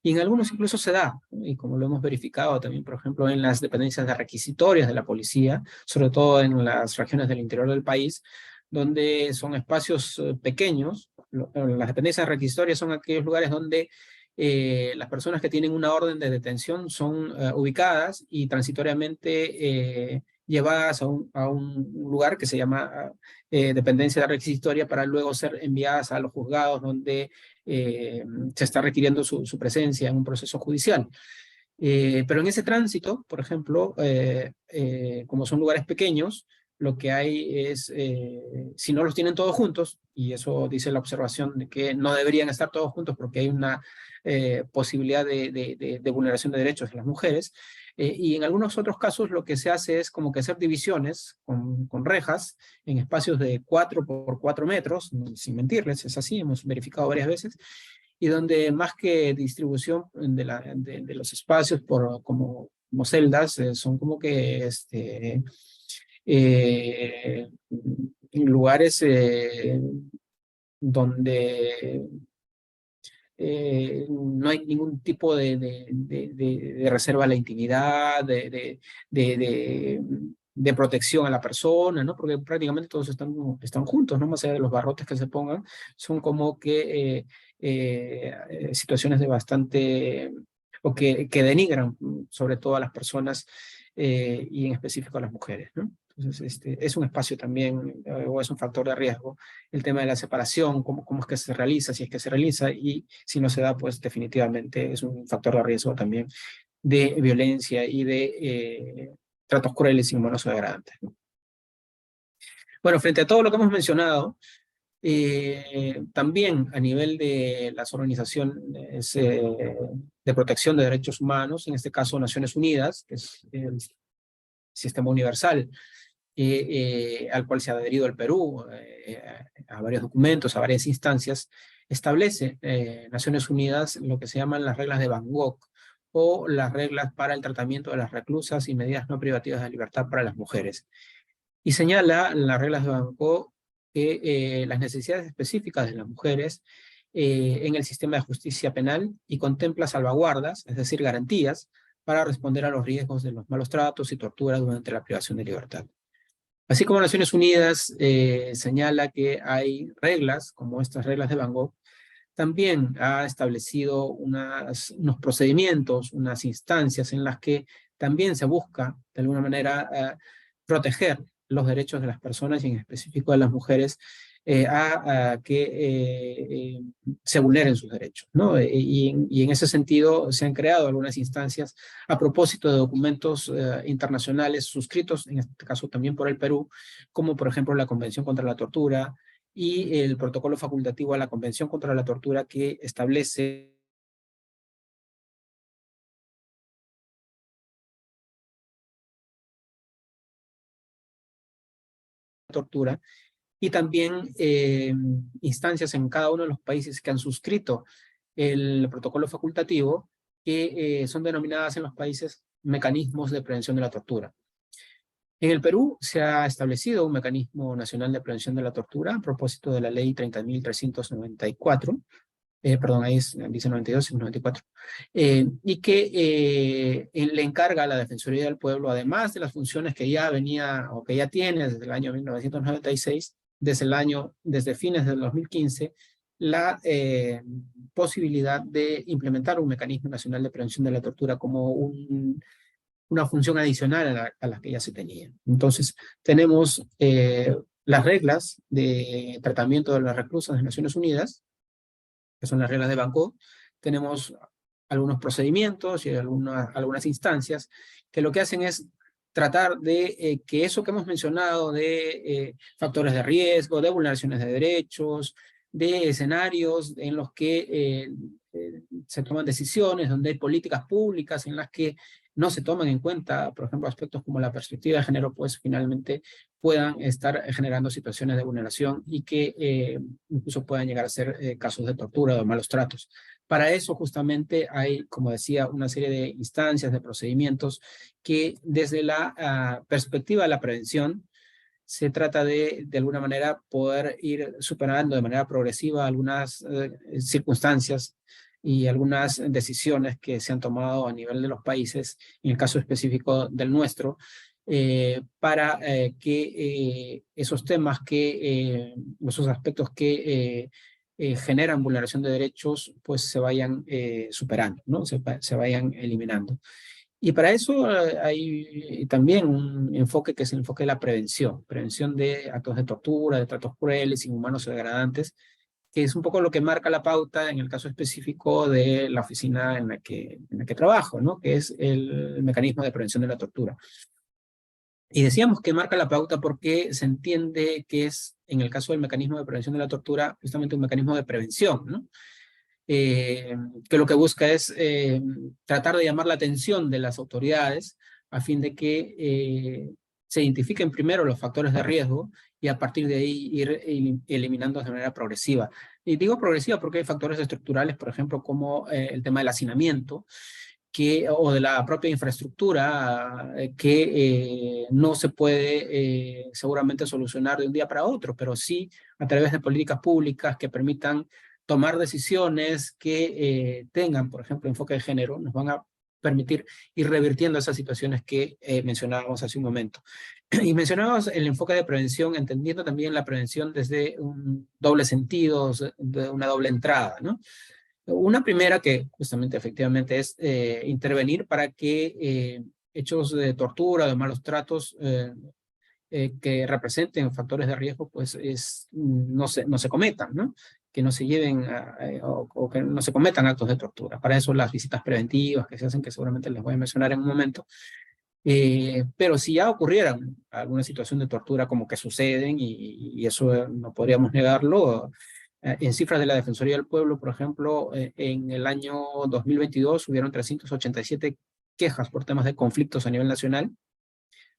y en algunos incluso se da, y como lo hemos verificado también, por ejemplo, en las dependencias de requisitorias de la policía, sobre todo en las regiones del interior del país, donde son espacios pequeños. Las dependencias requisitorias son aquellos lugares donde las personas que tienen una orden de detención son ubicadas y transitoriamente llevadas a un lugar que se llama dependencia requisitoria, para luego ser enviadas a los juzgados, donde se está requiriendo su presencia en un proceso judicial. Pero en ese tránsito, por ejemplo, como son lugares pequeños, lo que hay es, si no los tienen todos juntos, y eso dice la observación de que no deberían estar todos juntos porque hay una posibilidad de vulneración de derechos de las mujeres, y en algunos otros casos lo que se hace es como que hacer divisiones con rejas en espacios de 4 por 4 metros, sin mentirles, es así, hemos verificado varias veces, y donde más que distribución de los espacios como celdas, son como que lugares donde no hay ningún tipo de reserva a la intimidad, de protección a la persona, ¿no? Porque prácticamente todos están juntos, ¿no? Más allá de los barrotes que se pongan, son como que situaciones de bastante, o que denigran sobre todo a las personas y en específico a las mujeres, ¿no? Entonces, es un espacio también, o es un factor de riesgo, el tema de la separación, cómo es que se realiza, si es que se realiza, y si no se da, pues definitivamente es un factor de riesgo también de violencia y de tratos crueles y humanos degradantes, ¿no? Bueno, frente a todo lo que hemos mencionado, también a nivel de las organizaciones de protección de derechos humanos, en este caso Naciones Unidas, que es el sistema universal, al cual se ha adherido el Perú, a varios documentos, a varias instancias, establece Naciones Unidas lo que se llaman las reglas de Bangkok, o las reglas para el tratamiento de las reclusas y medidas no privativas de libertad para las mujeres. Y señala en las reglas de Bangkok que las necesidades específicas de las mujeres en el sistema de justicia penal, y contempla salvaguardas, es decir, garantías, para responder a los riesgos de los malos tratos y tortura durante la privación de libertad. Así como Naciones Unidas señala que hay reglas, como estas reglas de Bangkok, también ha establecido unos procedimientos, unas instancias en las que también se busca, de alguna manera, proteger los derechos de las personas, y en específico de las mujeres, a que se vulneren sus derechos, ¿no? Y en ese sentido se han creado algunas instancias a propósito de documentos internacionales suscritos, en este caso también por el Perú, como por ejemplo la Convención contra la Tortura y el protocolo facultativo a la Convención contra la Tortura, que establece tortura, y también instancias en cada uno de los países que han suscrito el protocolo facultativo, que son denominadas en los países mecanismos de prevención de la tortura. En el Perú se ha establecido un mecanismo nacional de prevención de la tortura a propósito de la ley 30.394, perdón, ahí dice 92 y 94, y que le encarga a la Defensoría del Pueblo, además de las funciones que ya venía o que ya tiene desde el año 1996, desde fines del 2015, la posibilidad de implementar un mecanismo nacional de prevención de la tortura como una función adicional a la que ya se tenía. Entonces, tenemos las reglas de tratamiento de las reclusas de Naciones Unidas, que son las reglas de Bangkok. Tenemos algunos procedimientos y algunas instancias que lo que hacen es tratar de que eso que hemos mencionado de factores de riesgo, de vulneraciones de derechos, de escenarios en los que se toman decisiones, donde hay políticas públicas en las que no se toman en cuenta, por ejemplo, aspectos como la perspectiva de género, pues finalmente puedan estar generando situaciones de vulneración y que incluso puedan llegar a ser casos de tortura o de malos tratos. Para eso justamente hay, como decía, una serie de instancias, de procedimientos que desde la perspectiva de la prevención se trata de alguna manera, poder ir superando de manera progresiva algunas circunstancias y algunas decisiones que se han tomado a nivel de los países, en el caso específico del nuestro, para que esos temas, esos aspectos que generan vulneración de derechos, pues se vayan superando, ¿no? Se vayan eliminando. Y para eso hay también un enfoque que es el enfoque de la prevención de actos de tortura, de tratos crueles, inhumanos o degradantes, que es un poco lo que marca la pauta en el caso específico de la oficina en la que trabajo, ¿no? Que es el mecanismo de prevención de la tortura. Y decíamos que marca la pauta porque se entiende que es, en el caso del mecanismo de prevención de la tortura, justamente un mecanismo de prevención, ¿no? Que lo que busca es tratar de llamar la atención de las autoridades a fin de que se identifiquen primero los factores de riesgo y a partir de ahí ir eliminando de manera progresiva. Y digo progresiva porque hay factores estructurales, por ejemplo, como el tema del hacinamiento, o de la propia infraestructura que no se puede seguramente solucionar de un día para otro, pero sí a través de políticas públicas que permitan tomar decisiones que tengan, por ejemplo, enfoque de género, nos van a permitir ir revirtiendo esas situaciones que mencionábamos hace un momento. Y mencionábamos el enfoque de prevención, entendiendo también la prevención desde un doble sentido, de una doble entrada, ¿no? Una primera que justamente efectivamente es intervenir para que hechos de tortura, de malos tratos que representen factores de riesgo, pues no se cometan, ¿no? Que no se lleven o que no se cometan actos de tortura. Para eso las visitas preventivas que se hacen, que seguramente les voy a mencionar en un momento. Pero si ya ocurrieran alguna situación de tortura como que suceden, y eso no podríamos negarlo, en cifras de la Defensoría del Pueblo, por ejemplo, en el año 2022 hubieron 387 quejas por temas de conflictos a nivel nacional,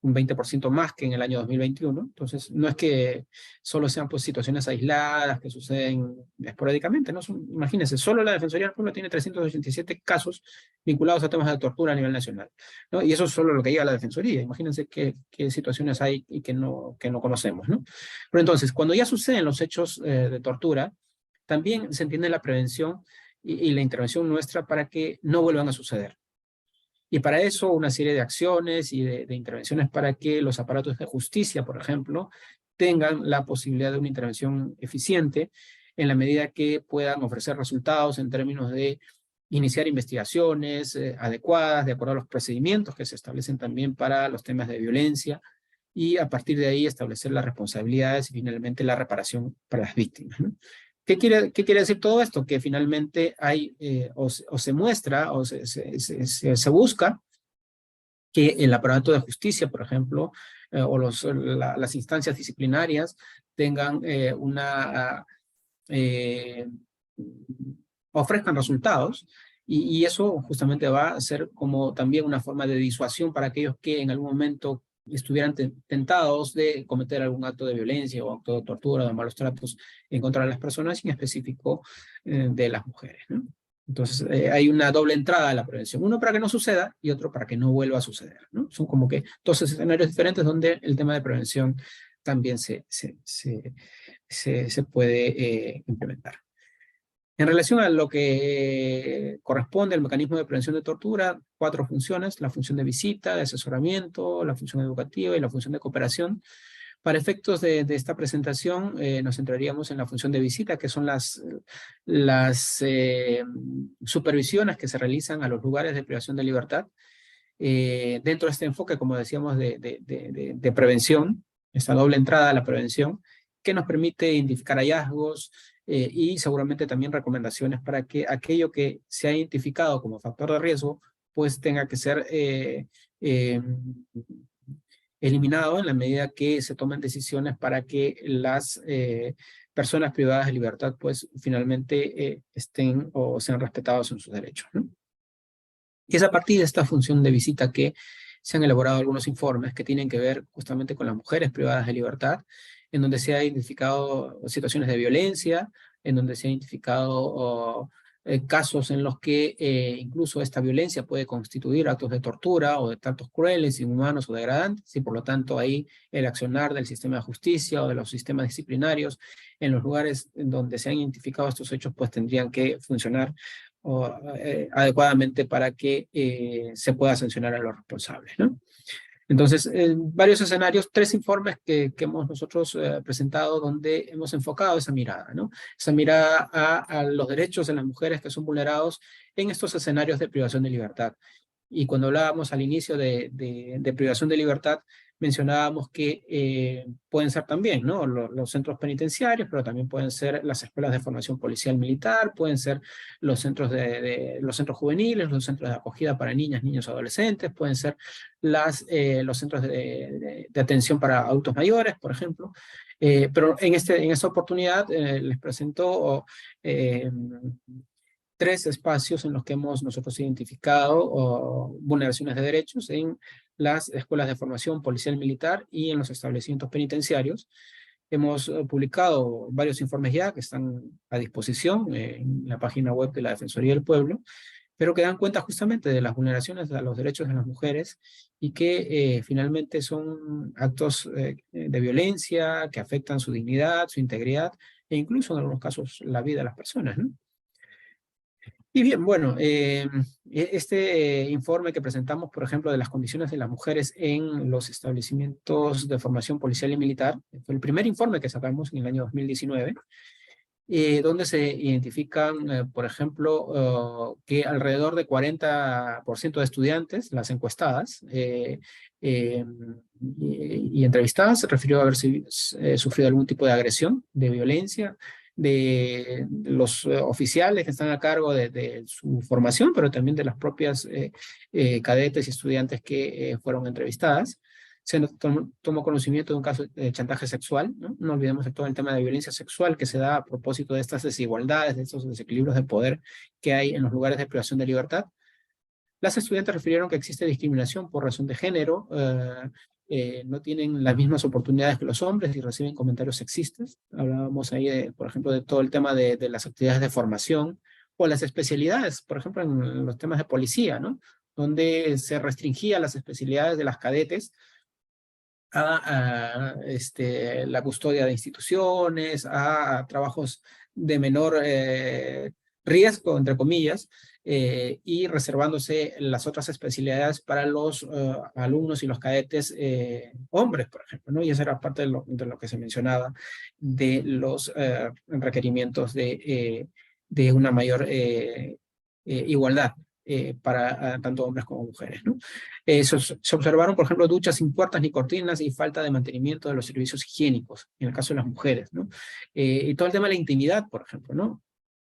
un 20% más que en el año 2021. Entonces, no es que solo sean pues situaciones aisladas que suceden esporádicamente, ¿no? Imagínense, solo la Defensoría del Pueblo tiene 387 casos vinculados a temas de tortura a nivel nacional, ¿no? Y eso es solo lo que llega a la Defensoría. Imagínense qué situaciones hay y que no conocemos, ¿no? Pero entonces, cuando ya suceden los hechos de tortura, también se entiende la prevención y la intervención nuestra para que no vuelvan a suceder. Y para eso una serie de acciones y de intervenciones para que los aparatos de justicia, por ejemplo, tengan la posibilidad de una intervención eficiente en la medida que puedan ofrecer resultados en términos de iniciar investigaciones adecuadas, de acuerdo a los procedimientos que se establecen también para los temas de violencia, y a partir de ahí establecer las responsabilidades y finalmente la reparación para las víctimas, ¿no? ¿Qué quiere decir todo esto? Que finalmente hay, o se muestra, o se busca que el aparato de justicia, por ejemplo, o las instancias disciplinarias tengan ofrezcan resultados, y eso justamente va a ser como también una forma de disuasión para aquellos que en algún momento estuvieran tentados de cometer algún acto de violencia o acto de tortura o de malos tratos en contra de las personas, y en específico de las mujeres, ¿no? Entonces hay una doble entrada a la prevención, uno para que no suceda y otro para que no vuelva a suceder, ¿no? Son como que dos escenarios diferentes donde el tema de prevención también se puede implementar. En relación a lo que corresponde al mecanismo de prevención de tortura, 4 funciones: la función de visita, de asesoramiento, la función educativa y la función de cooperación. Para efectos de esta presentación, nos centraríamos en la función de visita, que son las supervisiones que se realizan a los lugares de privación de libertad. Dentro de este enfoque, como decíamos, de prevención, esta doble entrada a la prevención, que nos permite identificar hallazgos y seguramente también recomendaciones para que aquello que se ha identificado como factor de riesgo pues tenga que ser eliminado en la medida que se tomen decisiones para que las personas privadas de libertad pues finalmente estén o sean respetados en sus derechos, ¿no? Y es a partir de esta función de visita que se han elaborado algunos informes que tienen que ver justamente con las mujeres privadas de libertad, en donde se ha identificado situaciones de violencia, en donde se ha identificado casos en los que incluso esta violencia puede constituir actos de tortura o de tratos crueles, inhumanos o degradantes, y por lo tanto ahí el accionar del sistema de justicia o de los sistemas disciplinarios en los lugares en donde se han identificado estos hechos pues tendrían que funcionar adecuadamente para que se pueda sancionar a los responsables, ¿no? Entonces, en varios escenarios, 3 informes que hemos nosotros presentado donde hemos enfocado esa mirada, ¿no? Esa mirada a los derechos de las mujeres que son vulnerados en estos escenarios de privación de libertad. Y cuando hablábamos al inicio de privación de libertad, mencionábamos que pueden ser también, ¿no? Los centros penitenciarios, pero también pueden ser las escuelas de formación policial militar, pueden ser los centros los centros juveniles, los centros de acogida para niñas, niños, adolescentes, pueden ser los centros de atención para adultos mayores, por ejemplo. Pero en esta oportunidad les presento tres espacios en los que hemos nosotros identificado vulneraciones de derechos en las escuelas de formación policial militar y en los establecimientos penitenciarios. Hemos publicado varios informes ya que están a disposición en la página web de la Defensoría del Pueblo, pero que dan cuenta justamente de las vulneraciones a los derechos de las mujeres y que finalmente son actos de violencia que afectan su dignidad, su integridad e incluso en algunos casos la vida de las personas, ¿no? Y bien, bueno, este informe que presentamos, por ejemplo, de las condiciones de las mujeres en los establecimientos de formación policial y militar, fue el primer informe que sacamos en el año 2019, donde se identifican, por ejemplo, que alrededor de 40% de estudiantes, las encuestadas y entrevistadas, se refirió a haber sufrido algún tipo de agresión, de violencia, de los oficiales que están a cargo de su formación, pero también de las propias cadetes y estudiantes que fueron entrevistadas. Se tomó conocimiento de un caso de chantaje sexual, ¿no? No olvidemos de todo el tema de violencia sexual que se da a propósito de estas desigualdades, de estos desequilibrios de poder que hay en los lugares de privación de libertad. Las estudiantes refirieron que existe discriminación por razón de género, no tienen las mismas oportunidades que los hombres y reciben comentarios sexistas. Hablábamos ahí, por ejemplo, de todo el tema de las actividades de formación o las especialidades, por ejemplo, en los temas de policía, ¿no? Donde se restringía las especialidades de las cadetes a la custodia de instituciones, a trabajos de menor riesgo, entre comillas, y reservándose las otras especialidades para los alumnos y los cadetes hombres, por ejemplo, ¿no? Y esa era parte de lo que se mencionaba de los requerimientos de una mayor igualdad para tanto hombres como mujeres, ¿no? Se observaron, por ejemplo, duchas sin puertas ni cortinas y falta de mantenimiento de los servicios higiénicos, en el caso de las mujeres, ¿no? Y todo el tema de la intimidad, por ejemplo, ¿no?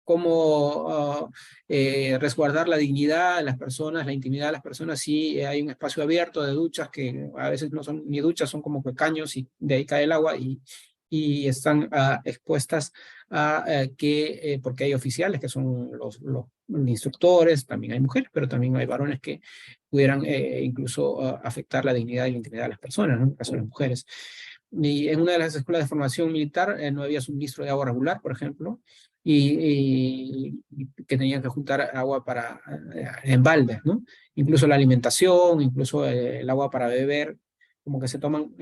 Cómo resguardar la dignidad de las personas, la intimidad de las personas si hay un espacio abierto de duchas que a veces no son ni duchas, son como caños y de ahí cae el agua y están expuestas a porque hay oficiales que son los instructores, también hay mujeres, pero también hay varones que pudieran incluso afectar la dignidad y la intimidad de las personas, ¿no? En el caso de las mujeres. Y en una de las escuelas de formación militar no había suministro de agua regular, por ejemplo, y que tenían que juntar agua en baldes, ¿no? Incluso la alimentación, incluso el agua para beber, como que se toman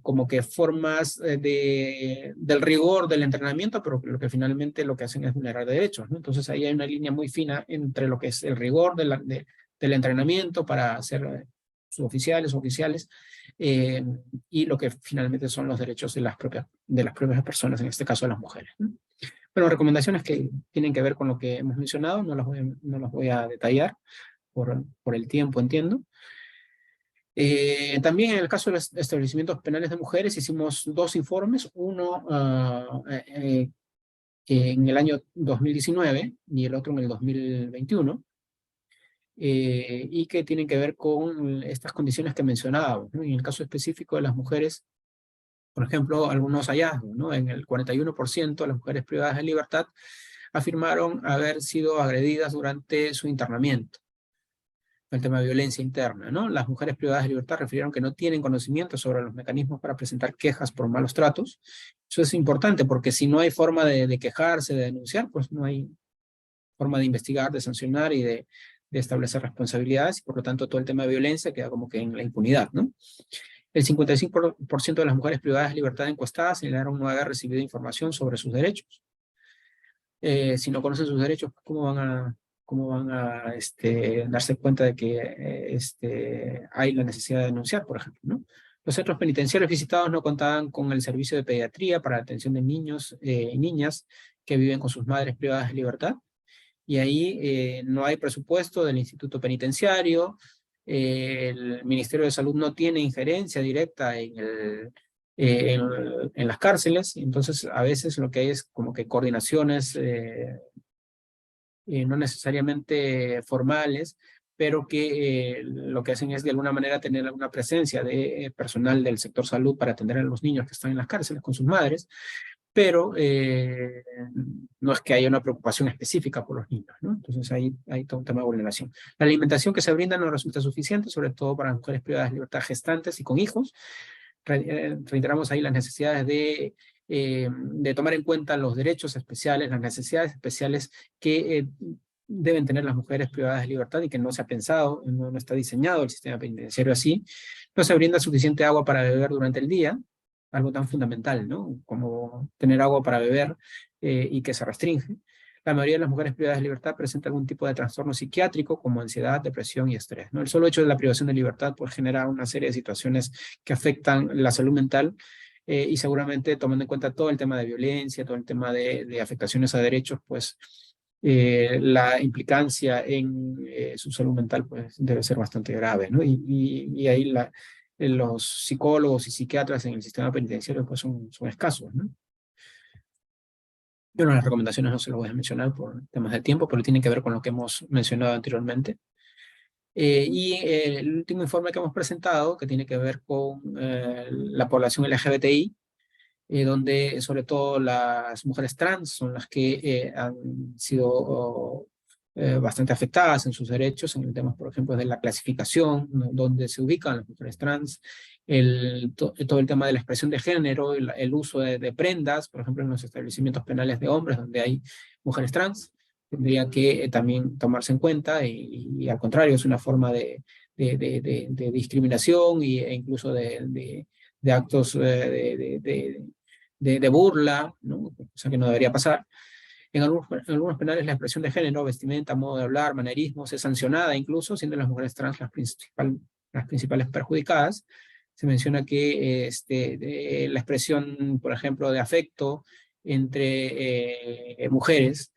como que formas del rigor del entrenamiento, pero lo que finalmente lo que hacen es vulnerar derechos, ¿no? Entonces ahí hay una línea muy fina entre lo que es el rigor del entrenamiento para ser suboficiales, oficiales, y lo que finalmente son los derechos de las propias personas, en este caso de las mujeres, ¿no? Bueno, recomendaciones que tienen que ver con lo que hemos mencionado, no las voy a detallar por el tiempo, entiendo. También en el caso de los establecimientos penales de mujeres hicimos dos informes, uno en el año 2019 y el otro en el 2021, y que tienen que ver con estas condiciones que mencionábamos, ¿no? En el caso específico de las mujeres, por ejemplo, algunos hallazgos, ¿no? En el 41% de las mujeres privadas de libertad afirmaron haber sido agredidas durante su internamiento. El tema de violencia interna, ¿no? Las mujeres privadas de libertad refirieron que no tienen conocimiento sobre los mecanismos para presentar quejas por malos tratos. Eso es importante porque si no hay forma de quejarse, de denunciar, pues no hay forma de investigar, de sancionar y de establecer responsabilidades, y por lo tanto todo el tema de violencia queda como que en la impunidad, ¿no? El 55% de las mujeres privadas de libertad encuestadas señalaron no haber recibido información sobre sus derechos. Si no conocen sus derechos, ¿cómo van a darse cuenta de que hay la necesidad de denunciar, por ejemplo, ¿no? Los centros penitenciarios visitados no contaban con el servicio de pediatría para la atención de niños y niñas que viven con sus madres privadas de libertad. Y ahí no hay presupuesto del instituto penitenciario, el Ministerio de Salud no tiene injerencia directa en las cárceles, entonces a veces lo que hay es como que coordinaciones no necesariamente formales, pero que lo que hacen es de alguna manera tener alguna presencia de personal del sector salud para atender a los niños que están en las cárceles con sus madres, pero no es que haya una preocupación específica por los niños, ¿no? Entonces hay todo un tema de vulneración. La alimentación que se brinda no resulta suficiente, sobre todo para las mujeres privadas de libertad gestantes y con hijos. Reiteramos ahí las necesidades de tomar en cuenta los derechos especiales, las necesidades especiales que deben tener las mujeres privadas de libertad y que no se ha pensado, no está diseñado el sistema penitenciario así. No se brinda suficiente agua para beber durante el día, algo tan fundamental, ¿no? Como tener agua para beber y que se restringe. La mayoría de las mujeres privadas de libertad presentan algún tipo de trastorno psiquiátrico como ansiedad, depresión y estrés, ¿no? El solo hecho de la privación de libertad pues genera una serie de situaciones que afectan la salud mental y seguramente tomando en cuenta todo el tema de violencia, todo el tema de afectaciones a derechos, pues la implicancia en su salud mental pues debe ser bastante grave, ¿no? Y ahí los psicólogos y psiquiatras en el sistema penitenciario pues son escasos, ¿no? Yo las recomendaciones no se las voy a mencionar por temas de tiempo, pero tienen que ver con lo que hemos mencionado anteriormente. El último informe que hemos presentado, que tiene que ver con la población LGBTI, donde sobre todo las mujeres trans son las que han sido bastante afectadas en sus derechos, en el tema, por ejemplo, de la clasificación, ¿no? Donde se ubican las mujeres trans, todo el tema de la expresión de género, el uso de prendas, por ejemplo, en los establecimientos penales de hombres, donde hay mujeres trans, tendría que también tomarse en cuenta y al contrario, es una forma de discriminación e incluso de actos de burla, ¿no? O sea que no debería pasar. En algunos penales la expresión de género, vestimenta, modo de hablar, manerismos es sancionada incluso, siendo las mujeres trans las principales perjudicadas. Se menciona que la expresión, por ejemplo, de afecto entre mujeres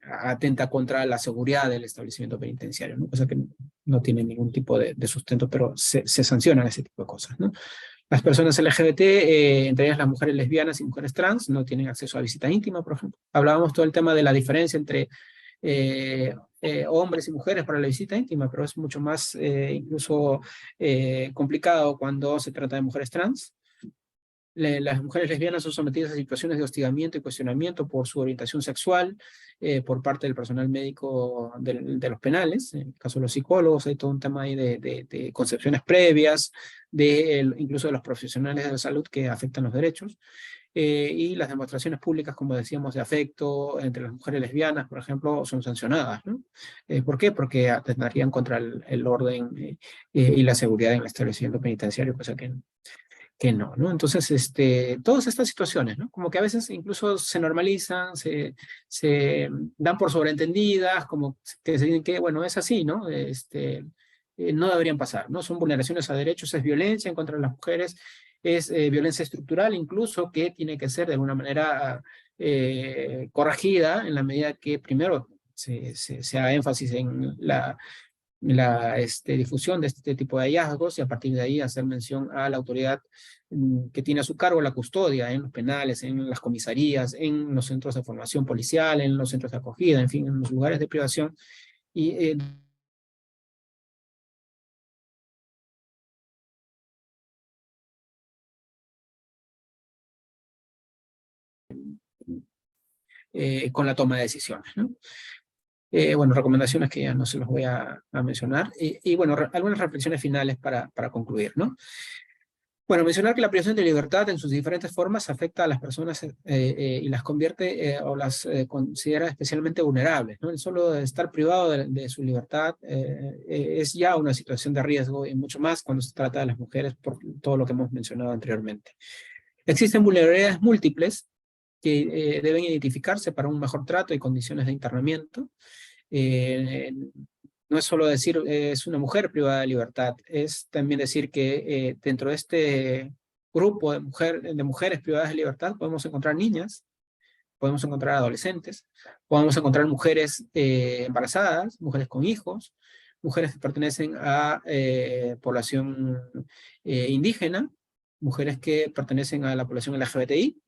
atenta contra la seguridad del establecimiento penitenciario, ¿no? Cosa que no tiene ningún tipo de sustento, pero se sancionan ese tipo de cosas, ¿no? Las personas LGBT, entre ellas las mujeres lesbianas y mujeres trans, no tienen acceso a visita íntima, por ejemplo. Hablábamos todo el tema de la diferencia entre hombres y mujeres para la visita íntima, pero es mucho más incluso complicado cuando se trata de mujeres trans. Las mujeres lesbianas son sometidas a situaciones de hostigamiento y cuestionamiento por su orientación sexual por parte del personal médico de los penales. En el caso de los psicólogos hay todo un tema ahí de concepciones previas, incluso de los profesionales de la salud que afectan los derechos. Y las demostraciones públicas, como decíamos, de afecto entre las mujeres lesbianas, por ejemplo, son sancionadas, ¿no? ¿Por qué? Porque atentarían contra el orden y la seguridad en el establecimiento penitenciario, cosa que no, ¿no? Entonces, todas estas situaciones, ¿no? Como que a veces incluso se normalizan, se dan por sobreentendidas, como que se dicen que, bueno, es así, ¿no? No deberían pasar, ¿no? Son vulneraciones a derechos, es violencia en contra de las mujeres, es violencia estructural incluso que tiene que ser de alguna manera corregida en la medida que primero se haga énfasis en la difusión de este tipo de hallazgos y a partir de ahí hacer mención a la autoridad que tiene a su cargo la custodia en los penales, en las comisarías, en los centros de formación policial, en los centros de acogida, en fin, en los lugares de privación. Y con la toma de decisiones, ¿no? Bueno, recomendaciones que ya no se los voy a mencionar. Y bueno, algunas reflexiones finales para concluir, ¿no? Bueno, mencionar que la privación de libertad en sus diferentes formas afecta a las personas y las convierte o las considera especialmente vulnerables, ¿no? El solo de estar privado de su libertad es ya una situación de riesgo y mucho más cuando se trata de las mujeres por todo lo que hemos mencionado anteriormente. Existen vulnerabilidades múltiples que deben identificarse para un mejor trato y condiciones de internamiento. No es solo decir es una mujer privada de libertad, es también decir que dentro de este grupo de mujeres privadas de libertad podemos encontrar niñas, podemos encontrar adolescentes, podemos encontrar mujeres embarazadas, mujeres con hijos, mujeres que pertenecen a población indígena, mujeres que pertenecen a la población LGBTI,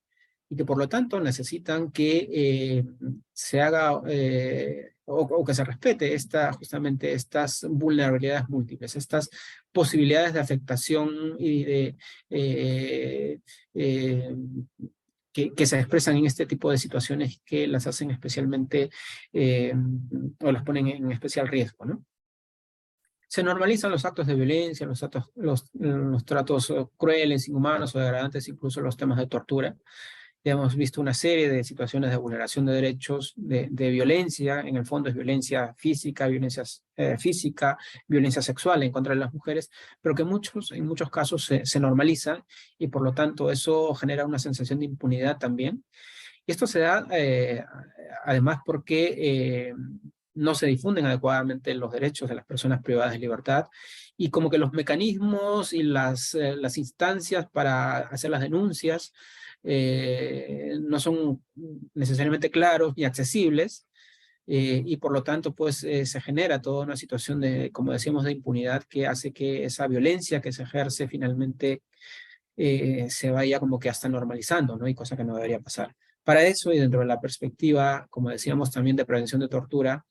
y que por lo tanto necesitan que se haga o que se respete justamente estas vulnerabilidades múltiples, estas posibilidades de afectación y de que se expresan en este tipo de situaciones que las hacen especialmente o las ponen en especial riesgo, ¿no? Se normalizan los actos de violencia, los tratos crueles, inhumanos o degradantes, incluso los temas de tortura. Ya hemos visto una serie de situaciones de vulneración de derechos, de violencia, en el fondo es violencia física, violencia sexual en contra de las mujeres, pero que en muchos casos se normalizan y por lo tanto eso genera una sensación de impunidad también. Y esto se da además porque no se difunden adecuadamente los derechos de las personas privadas de libertad y como que los mecanismos y las instancias para hacer las denuncias no son necesariamente claros ni accesibles y por lo tanto pues se genera toda una situación de, como decíamos, de impunidad que hace que esa violencia que se ejerce finalmente se vaya como que hasta normalizando, ¿no? Y cosa que no debería pasar. Para eso y dentro de la perspectiva, como decíamos también de prevención de tortura,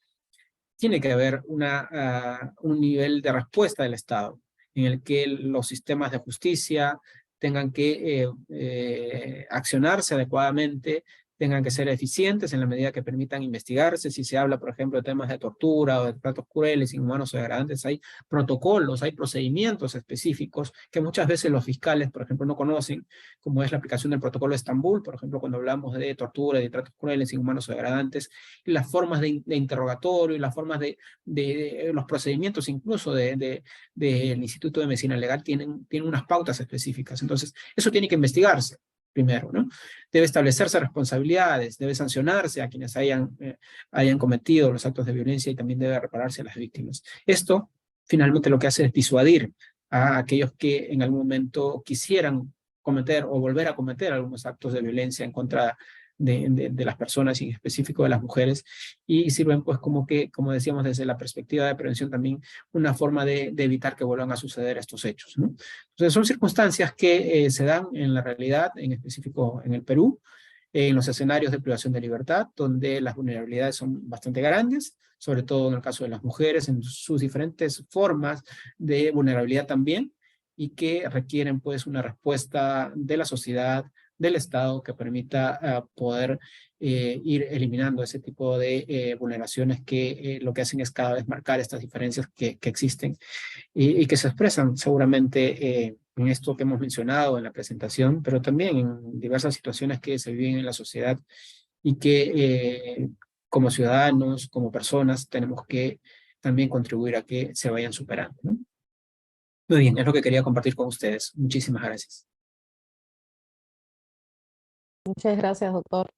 tiene que haber un nivel de respuesta del Estado en el que los sistemas de justicia tengan que accionarse adecuadamente, tengan que ser eficientes en la medida que permitan investigarse. Si se habla, por ejemplo, de temas de tortura o de tratos crueles, inhumanos o degradantes, hay protocolos, hay procedimientos específicos que muchas veces los fiscales, por ejemplo, no conocen, como es la aplicación del protocolo de Estambul, por ejemplo, cuando hablamos de tortura, de tratos crueles, inhumanos o degradantes, y las formas de interrogatorio, y las formas de los procedimientos incluso del Instituto de Medicina Legal tienen unas pautas específicas. Entonces, eso tiene que investigarse primero, ¿no? Debe establecerse responsabilidades, debe sancionarse a quienes hayan cometido los actos de violencia y también debe repararse a las víctimas. Esto, finalmente, lo que hace es disuadir a aquellos que en algún momento quisieran cometer o volver a cometer algunos actos de violencia en contra de las personas y en específico de las mujeres y sirven pues como que, como decíamos desde la perspectiva de prevención también, una forma de evitar que vuelvan a suceder estos hechos, ¿no? Entonces son circunstancias que se dan en la realidad, en específico en el Perú, en los escenarios de privación de libertad, donde las vulnerabilidades son bastante grandes, sobre todo en el caso de las mujeres, en sus diferentes formas de vulnerabilidad también, y que requieren pues una respuesta de la sociedad, del Estado, que permita poder ir eliminando ese tipo de vulneraciones que lo que hacen es cada vez marcar estas diferencias que existen y que se expresan seguramente en esto que hemos mencionado en la presentación, pero también en diversas situaciones que se viven en la sociedad y que como ciudadanos, como personas, tenemos que también contribuir a que se vayan superando, ¿no? Muy bien, es lo que quería compartir con ustedes. Muchísimas gracias. Muchas gracias, doctor.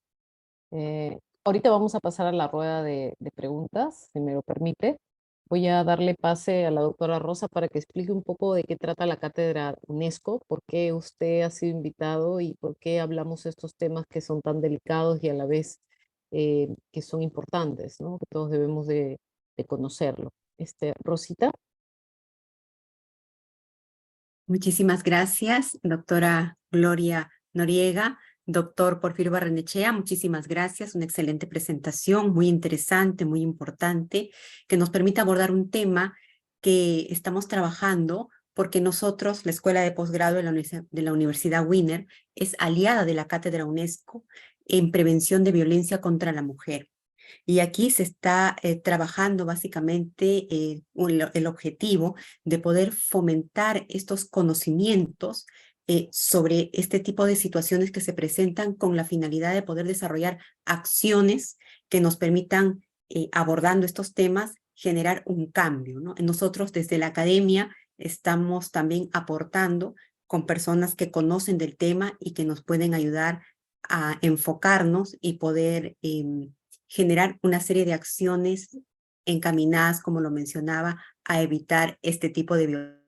Ahorita vamos a pasar a la rueda de preguntas, si me lo permite. Voy a darle pase a la doctora Rosa para que explique un poco de qué trata la cátedra UNESCO, por qué usted ha sido invitado y por qué hablamos estos temas que son tan delicados y a la vez que son importantes, ¿no? Que todos debemos de conocerlo. Rosita. Muchísimas gracias, doctora Gloria Noriega. Doctor Porfirio Barrenechea, muchísimas gracias. Una excelente presentación, muy interesante, muy importante, que nos permite abordar un tema que estamos trabajando porque nosotros, la Escuela de Posgrado de la Universidad Wiener, es aliada de la Cátedra UNESCO en prevención de violencia contra la mujer. Y aquí se está trabajando básicamente el objetivo de poder fomentar estos conocimientos sobre este tipo de situaciones que se presentan con la finalidad de poder desarrollar acciones que nos permitan, abordando estos temas, generar un cambio, ¿no? Nosotros desde la academia estamos también aportando con personas que conocen del tema y que nos pueden ayudar a enfocarnos y poder generar una serie de acciones encaminadas, como lo mencionaba, a evitar este tipo de violencia.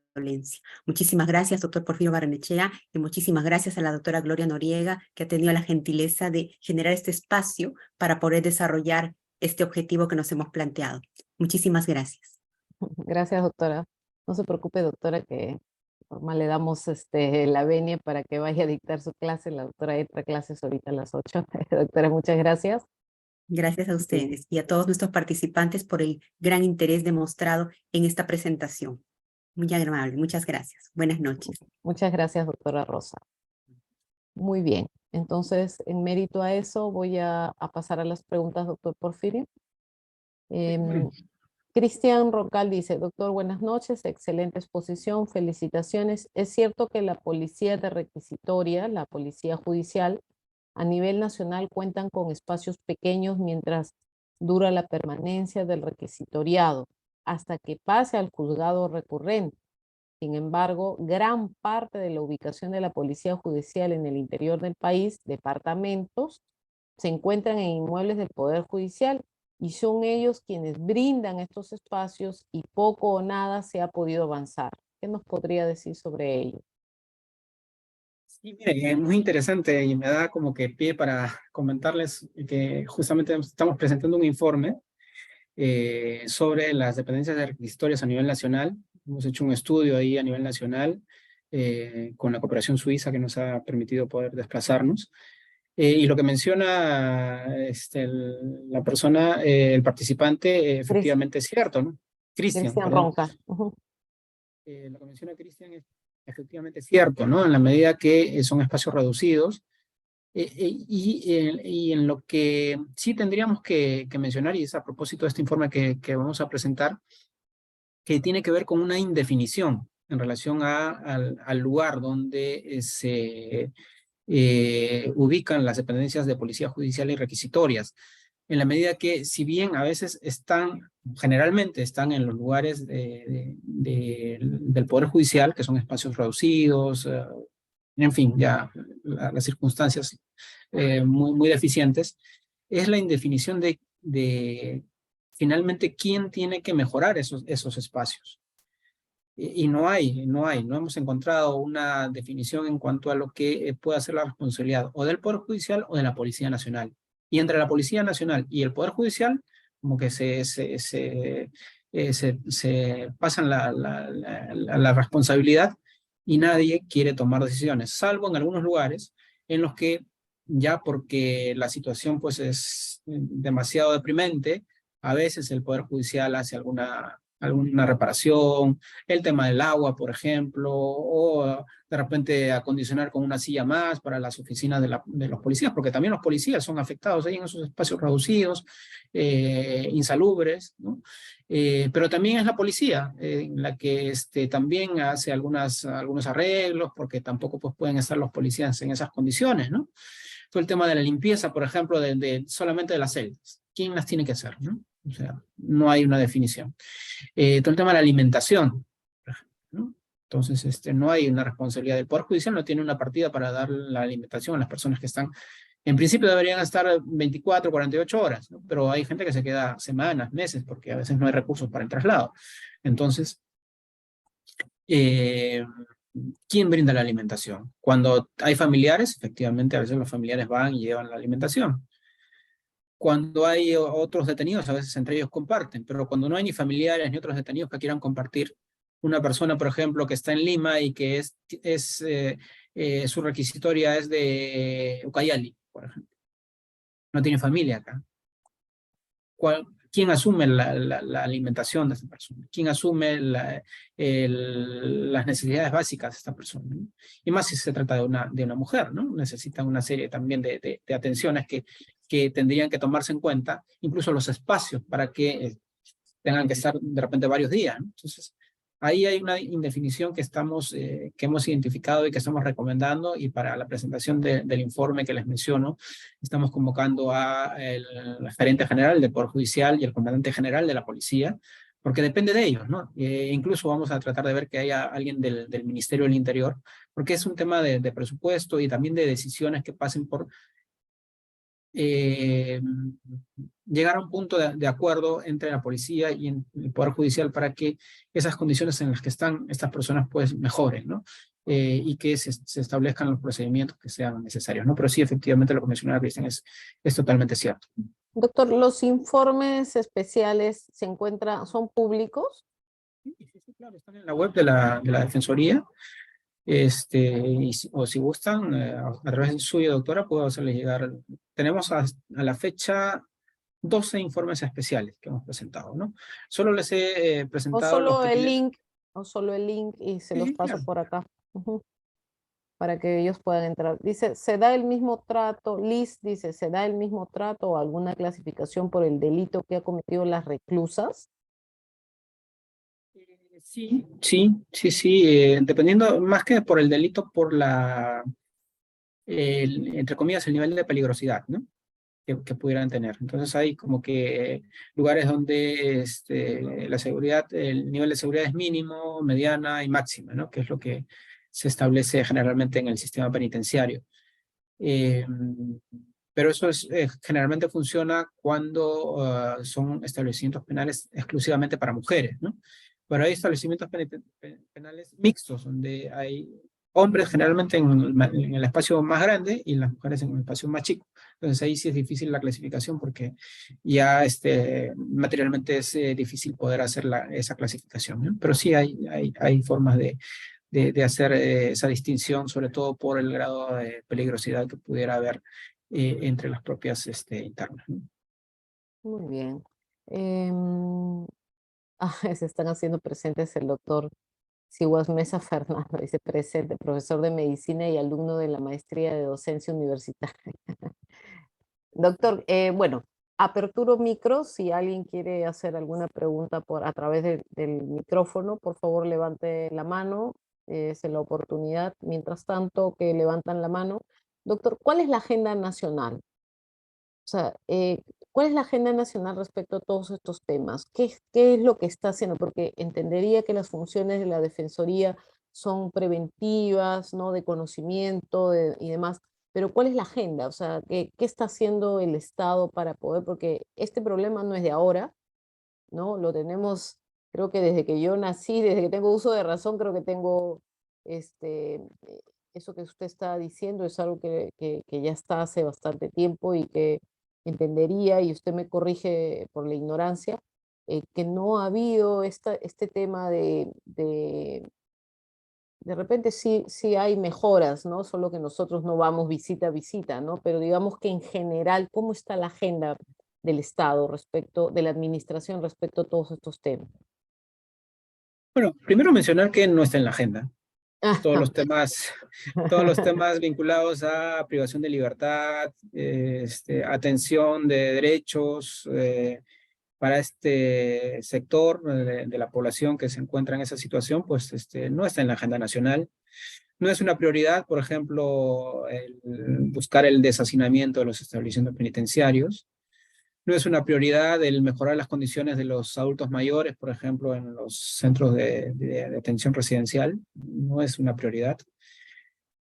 Muchísimas gracias, doctor Porfirio Barrenechea, y muchísimas gracias a la doctora Gloria Noriega, que ha tenido la gentileza de generar este espacio para poder desarrollar este objetivo que nos hemos planteado. Muchísimas gracias. Gracias, doctora. No se preocupe, doctora, que normal le damos la venia para que vaya a dictar su clase. La doctora entra a clases ahorita a las 8. Doctora, muchas gracias. Gracias a ustedes y a todos nuestros participantes por el gran interés demostrado en esta presentación. Muy agradable, muchas gracias. Buenas noches. Muchas gracias, doctora Rosa. Muy bien. Entonces, en mérito a eso, voy a pasar a las preguntas, doctor Porfirio. Cristian Roncal dice, doctor, buenas noches, excelente exposición, felicitaciones. Es cierto que la policía de requisitoria, la policía judicial, a nivel nacional cuentan con espacios pequeños mientras dura la permanencia del requisitoriado, hasta que pase al juzgado recurrente. Sin embargo, gran parte de la ubicación de la policía judicial en el interior del país, departamentos, se encuentran en inmuebles del Poder Judicial y son ellos quienes brindan estos espacios y poco o nada se ha podido avanzar. ¿Qué nos podría decir sobre ello? Sí, mire, es muy interesante y me da como que pie para comentarles que justamente estamos presentando un informe sobre las dependencias de requisitorias a nivel nacional. Hemos hecho un estudio ahí a nivel nacional con la cooperación suiza que nos ha permitido poder desplazarnos. Y lo que menciona la persona, el participante, efectivamente es cierto, ¿no? Cristian, Cristian perdón. Ronca. Lo que menciona Cristian es efectivamente cierto, ¿no? En la medida que son espacios reducidos. Y en lo que sí tendríamos que mencionar, y es a propósito de este informe que vamos a presentar, que tiene que ver con una indefinición en relación al lugar donde se ubican las dependencias de policía judicial y requisitorias. En la medida que, si bien a veces generalmente están en los lugares del Poder Judicial, que son espacios reducidos, en fin, ya las circunstancias muy deficientes, es la indefinición de finalmente quién tiene que mejorar esos espacios. Y no hemos encontrado una definición en cuanto a lo que pueda ser la responsabilidad o del Poder Judicial o de la Policía Nacional. Y entre la Policía Nacional y el Poder Judicial, como que se pasan la responsabilidad y nadie quiere tomar decisiones, salvo en algunos lugares en los que ya porque la situación pues es demasiado deprimente, a veces el Poder Judicial hace alguna reparación, el tema del agua, por ejemplo, o de repente acondicionar con una silla más para las oficinas de los policías, porque también los policías son afectados ahí en esos espacios reducidos, insalubres, ¿no? Pero también es la policía la que también hace algunos arreglos, porque tampoco pues, pueden estar los policías en esas condiciones, ¿no? Todo el tema de la limpieza, por ejemplo, solamente de las celdas. ¿Quién las tiene que hacer, no? O sea, no hay una definición. Todo el tema de la alimentación, por ejemplo, ¿no? Entonces, no hay una responsabilidad del Poder Judicial, no tiene una partida para dar la alimentación a las personas que están, en principio deberían estar 24, 48 horas, ¿no? Pero hay gente que se queda semanas, meses, porque a veces no hay recursos para el traslado. Entonces, ¿quién brinda la alimentación? Cuando hay familiares, efectivamente, a veces los familiares van y llevan la alimentación. Cuando hay otros detenidos, a veces entre ellos comparten, pero cuando no hay ni familiares ni otros detenidos que quieran compartir, una persona, por ejemplo, que está en Lima y que su requisitoria es de Ucayali, por ejemplo. No tiene familia acá. ¿Quién asume la alimentación de esta persona? ¿Quién asume las necesidades básicas de esta persona, ¿no? Y más si se trata de una mujer, ¿no? Necesitan una serie también de atenciones que tendrían que tomarse en cuenta, incluso los espacios para que tengan que estar de repente varios días, ¿no? Entonces, ahí hay una indefinición que hemos identificado y que estamos recomendando, y para la presentación del informe que les menciono, estamos convocando al gerente general del Poder Judicial y el comandante general de la policía, porque depende de ellos, ¿no? Incluso vamos a tratar de ver que haya alguien del Ministerio del Interior, porque es un tema de presupuesto y también de decisiones que pasen por llegar a un punto de acuerdo entre la policía y el Poder Judicial para que esas condiciones en las que están estas personas pues mejoren, ¿no? Y que se establezcan los procedimientos que sean necesarios, ¿no? Pero sí, efectivamente, lo que mencionaba Cristian es totalmente cierto. Doctor, ¿los informes especiales son públicos? claro, están en la web de la Defensoría. O si gustan, a través del suyo, doctora, puedo hacerles llegar. Tenemos a la fecha 12 informes especiales que hemos presentado, ¿no? Solo les he O presentado los solo que el tienen... link, o solo el link y se los Sí, paso claro. por acá. Ujú, para que ellos puedan entrar. Dice, ¿se da el mismo trato? Liz dice, ¿se da el mismo trato o alguna clasificación por el delito que ha cometido las reclusas? Sí, dependiendo más que por el delito, por entre comillas, el nivel de peligrosidad, ¿no? Que pudieran tener. Entonces hay como que lugares donde la seguridad, el nivel de seguridad es mínimo, mediana y máxima, ¿no? Que es lo que se establece generalmente en el sistema penitenciario. Eh, pero eso generalmente funciona cuando son establecimientos penales exclusivamente para mujeres, ¿no? Pero hay establecimientos penales mixtos, donde hay hombres generalmente en el espacio más grande y las mujeres en el espacio más chico. Entonces ahí sí es difícil la clasificación porque ya materialmente es difícil poder hacer esa clasificación, ¿no? Pero sí hay formas de hacer esa distinción, sobre todo por el grado de peligrosidad que pudiera haber entre las propias internas, ¿no? Muy bien. Se están haciendo presentes el doctor Siguas Mesa Fernando, dice presente, profesor de medicina y alumno de la maestría de docencia universitaria. Doctor, bueno, aperturo micro, si alguien quiere hacer alguna pregunta a través del micrófono, por favor levante la mano, es la oportunidad. Mientras tanto que levantan la mano, doctor, ¿cuál es la agenda nacional? O sea, ¿cuál es la agenda nacional respecto a todos estos temas? ¿Qué es lo que está haciendo? Porque entendería que las funciones de la Defensoría son preventivas, ¿no? De conocimiento y demás, pero ¿cuál es la agenda? O sea, ¿qué está haciendo el Estado para poder? Porque este problema no es de ahora, ¿no? Lo tenemos, creo que desde que yo nací, desde que tengo uso de razón, creo que tengo eso que usted está diciendo es algo que ya está hace bastante tiempo y que entendería, y usted me corrige por la ignorancia, que no ha habido este tema de repente sí hay mejoras, ¿no? Solo que nosotros no vamos visita a visita, ¿no? Pero digamos que en general, ¿cómo está la agenda del Estado respecto, de la administración respecto a todos estos temas? Bueno, primero mencionar que no está en la agenda. Todos Ajá. los temas, todos los temas vinculados a privación de libertad, atención de derechos para este sector de la población que se encuentra en esa situación, pues no está en la agenda nacional. No es una prioridad, por ejemplo, buscar el deshacinamiento de los establecimientos penitenciarios. No es una prioridad el mejorar las condiciones de los adultos mayores, por ejemplo, en los centros de atención residencial. No es una prioridad.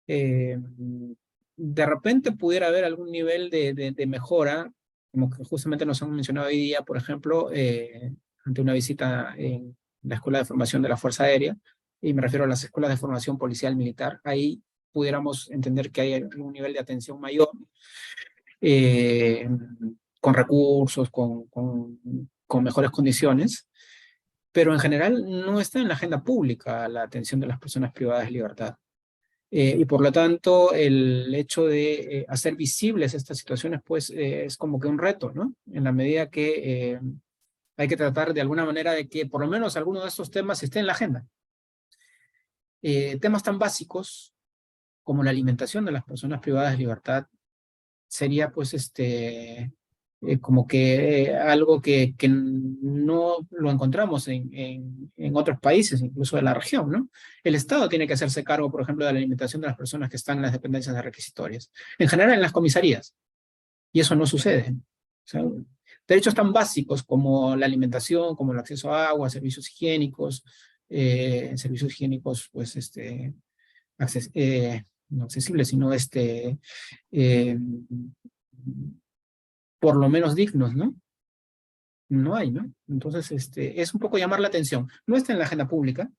Eh, de repente pudiera haber algún nivel de mejora, como que justamente nos han mencionado hoy día, por ejemplo, ante una visita en la Escuela de Formación de la Fuerza Aérea, y me refiero a las escuelas de formación policial militar. Ahí pudiéramos entender que hay un nivel de atención mayor, eh, con recursos, con mejores condiciones, pero en general no está en la agenda pública la atención de las personas privadas de libertad. Y por lo tanto, el hecho de hacer visibles estas situaciones, pues es como que un reto, ¿no? En la medida que hay que tratar de alguna manera de que por lo menos alguno de estos temas esté en la agenda. Temas tan básicos como la alimentación de las personas privadas de libertad sería pues como que algo que no lo encontramos en otros países, incluso de la región, ¿no? El Estado tiene que hacerse cargo, por ejemplo, de la alimentación de las personas que están en las dependencias de requisitorias, en general en las comisarías, y eso no sucede. O sea, derechos tan básicos como la alimentación, como el acceso a agua, servicios higiénicos, pues, no accesibles, sino eh, por lo menos dignos, ¿no? No hay, ¿no? Entonces, es un poco llamar la atención. No está en la agenda pública,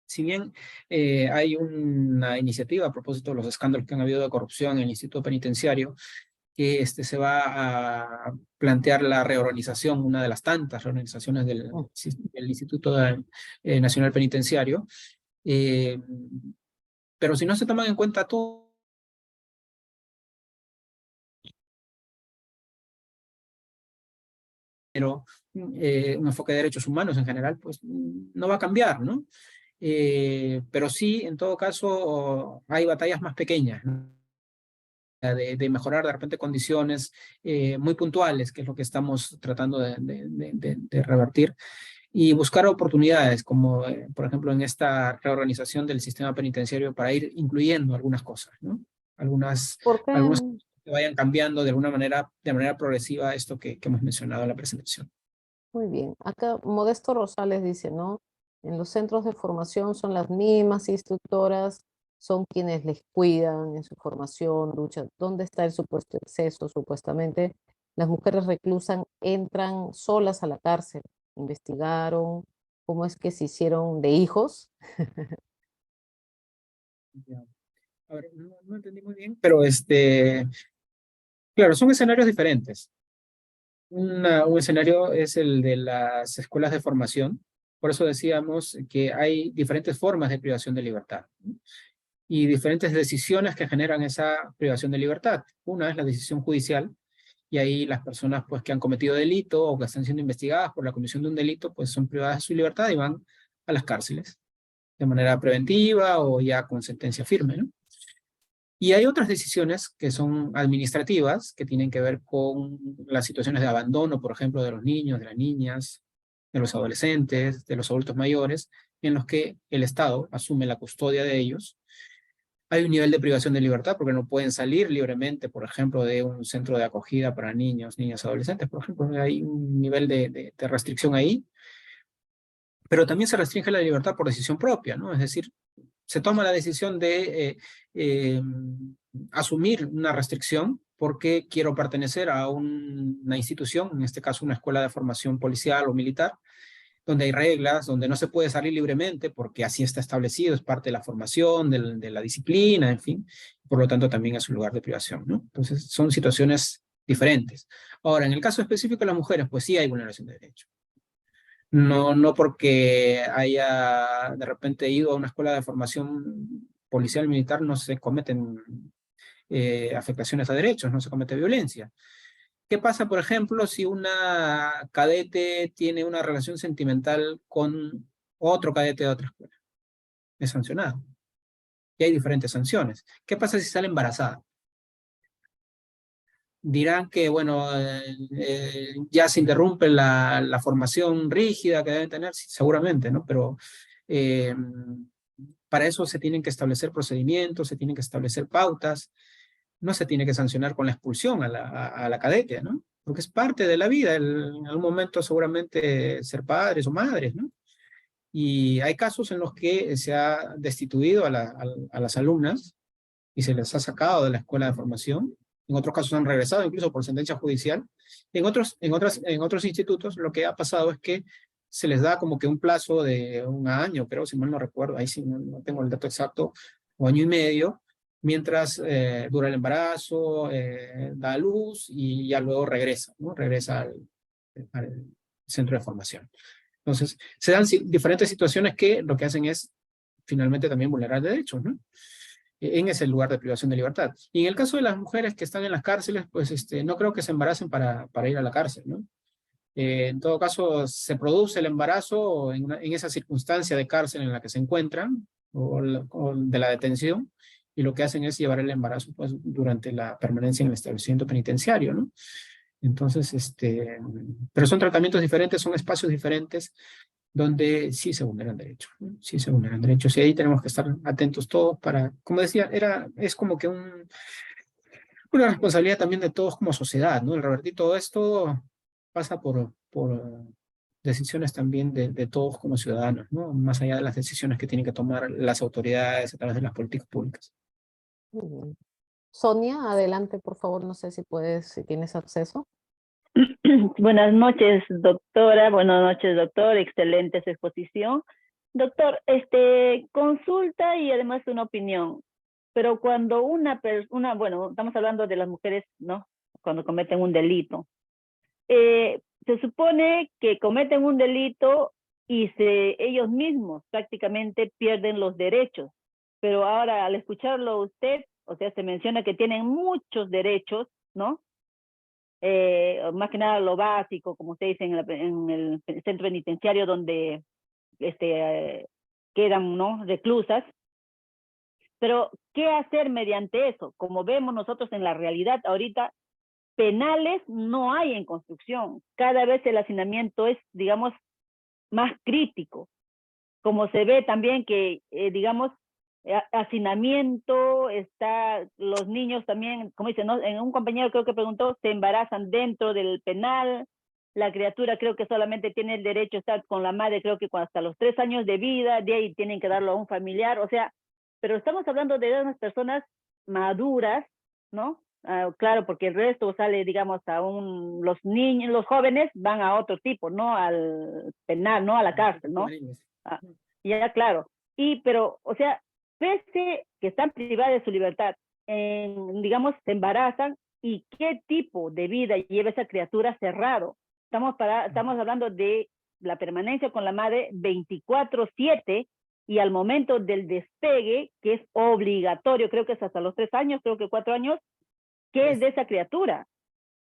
si bien hay una iniciativa a propósito de los escándalos que han habido de corrupción en el Instituto Penitenciario, que se va a plantear la reorganización, una de las tantas reorganizaciones del Instituto Nacional Penitenciario. Pero si no se toman en cuenta todo, pero un enfoque de derechos humanos en general, pues no va a cambiar, ¿no? Pero sí, en todo caso, hay batallas más pequeñas, ¿no? De mejorar de repente condiciones muy puntuales, que es lo que estamos tratando de revertir, y buscar oportunidades, como por ejemplo en esta reorganización del sistema penitenciario para ir incluyendo algunas cosas, ¿no? Algunas ¿Por qué? que vayan cambiando de manera progresiva esto que hemos mencionado en la presentación. Muy bien. Acá Modesto Rosales dice, ¿no? En los centros de formación son las mismas instructoras, son quienes les cuidan en su formación, luchan. ¿Dónde está el supuesto exceso? Supuestamente las mujeres reclusas entran solas a la cárcel. Investigaron cómo es que se hicieron de hijos. A ver, no entendí muy bien, pero claro, son escenarios diferentes. Un escenario es el de las escuelas de formación. Por eso decíamos que hay diferentes formas de privación de libertad, ¿no? Y diferentes decisiones que generan esa privación de libertad. Una es la decisión judicial, y ahí las personas pues, que han cometido delito o que están siendo investigadas por la comisión de un delito, pues son privadas de su libertad y van a las cárceles de manera preventiva o ya con sentencia firme, ¿no? Y hay otras decisiones que son administrativas, que tienen que ver con las situaciones de abandono, por ejemplo, de los niños, de las niñas, de los adolescentes, de los adultos mayores, en los que el Estado asume la custodia de ellos. Hay un nivel de privación de libertad porque no pueden salir libremente, por ejemplo, de un centro de acogida para niños, niñas, adolescentes, por ejemplo. Hay un nivel de restricción ahí, pero también se restringe la libertad por decisión propia, ¿no? Es decir, se toma la decisión de asumir una restricción porque quiero pertenecer a una institución, en este caso una escuela de formación policial o militar, donde hay reglas, donde no se puede salir libremente porque así está establecido, es parte de la formación, de la disciplina, en fin, por lo tanto también es un lugar de privación, ¿no? Entonces son situaciones diferentes. Ahora, en el caso específico de las mujeres, pues sí hay vulneración de derechos. No porque haya de repente ido a una escuela de formación policial militar, no se cometen afectaciones a derechos, no se comete violencia. ¿Qué pasa, por ejemplo, si una cadete tiene una relación sentimental con otro cadete de otra escuela? Es sancionado. Y hay diferentes sanciones. ¿Qué pasa si sale embarazada? Dirán que, bueno, ya se interrumpe la formación rígida que deben tener, sí, seguramente, ¿no? Pero eh, para eso se tienen que establecer procedimientos, se tienen que establecer pautas, no se tiene que sancionar con la expulsión a la cadete, ¿no? Porque es parte de la vida, en algún momento seguramente ser padres o madres, ¿no? Y hay casos en los que se ha destituido a las alumnas y se les ha sacado de la escuela de formación. En otros casos han regresado incluso por sentencia judicial. En otros institutos lo que ha pasado es que se les da como que un plazo de un año, creo, si mal no recuerdo, ahí sí no tengo el dato exacto, o año y medio, mientras dura el embarazo, da a luz y ya luego regresa, ¿no? Regresa al centro de formación. Entonces, se dan diferentes situaciones que lo que hacen es finalmente también vulnerar derechos, ¿no? En ese lugar de privación de libertad. Y en el caso de las mujeres que están en las cárceles, pues no creo que se embaracen para ir a la cárcel, ¿no? En todo caso, se produce el embarazo en esa circunstancia de cárcel en la que se encuentran, o de la detención, y lo que hacen es llevar el embarazo pues, durante la permanencia en el establecimiento penitenciario, ¿no? Entonces, pero son tratamientos diferentes, son espacios diferentes, donde sí se vulneran derechos, ¿no? Sí se vulneran derechos, y ahí tenemos que estar atentos todos para, como decía, es como que una responsabilidad también de todos como sociedad, ¿no? El revertir todo esto pasa por decisiones también de todos como ciudadanos, ¿no? Más allá de las decisiones que tienen que tomar las autoridades a través de las políticas públicas. Muy bien. Sonia, adelante, por favor, no sé si puedes, si tienes acceso. Buenas noches, doctora. Buenas noches, doctor. Excelente su exposición. Doctor, consulta y además una opinión. Pero cuando una persona, bueno, estamos hablando de las mujeres, ¿no? cuando cometen un delito. Se supone que cometen un delito y ellos mismos prácticamente pierden los derechos. Pero ahora, al escucharlo a usted, o sea, se menciona que tienen muchos derechos, ¿no? Más que nada lo básico, como usted dice, en el centro penitenciario donde quedan, ¿no?, reclusas. Pero, ¿qué hacer mediante eso? Como vemos nosotros en la realidad ahorita, penales no hay en construcción. Cada vez el hacinamiento es, digamos, más crítico. Como se ve también que, digamos, hacinamiento, los niños también, como dicen, ¿no? En un compañero creo que preguntó, se embarazan dentro del penal, la criatura creo que solamente tiene el derecho a estar con la madre, creo que hasta los 3 años de vida, de ahí tienen que darlo a un familiar, o sea, pero estamos hablando de unas personas maduras, ¿no? Claro, porque el resto sale, digamos, los niños, los jóvenes van a otro tipo, ¿no? Al penal, ¿no? A la cárcel, ¿no? Ya, claro. Pero, o sea, pese que están privadas de su libertad, digamos, se embarazan, ¿y qué tipo de vida lleva esa criatura cerrado? Estamos hablando de la permanencia con la madre 24/7 y al momento del despegue, que es obligatorio, creo que es hasta los 3 años, creo que 4 años, ¿qué es de esa criatura?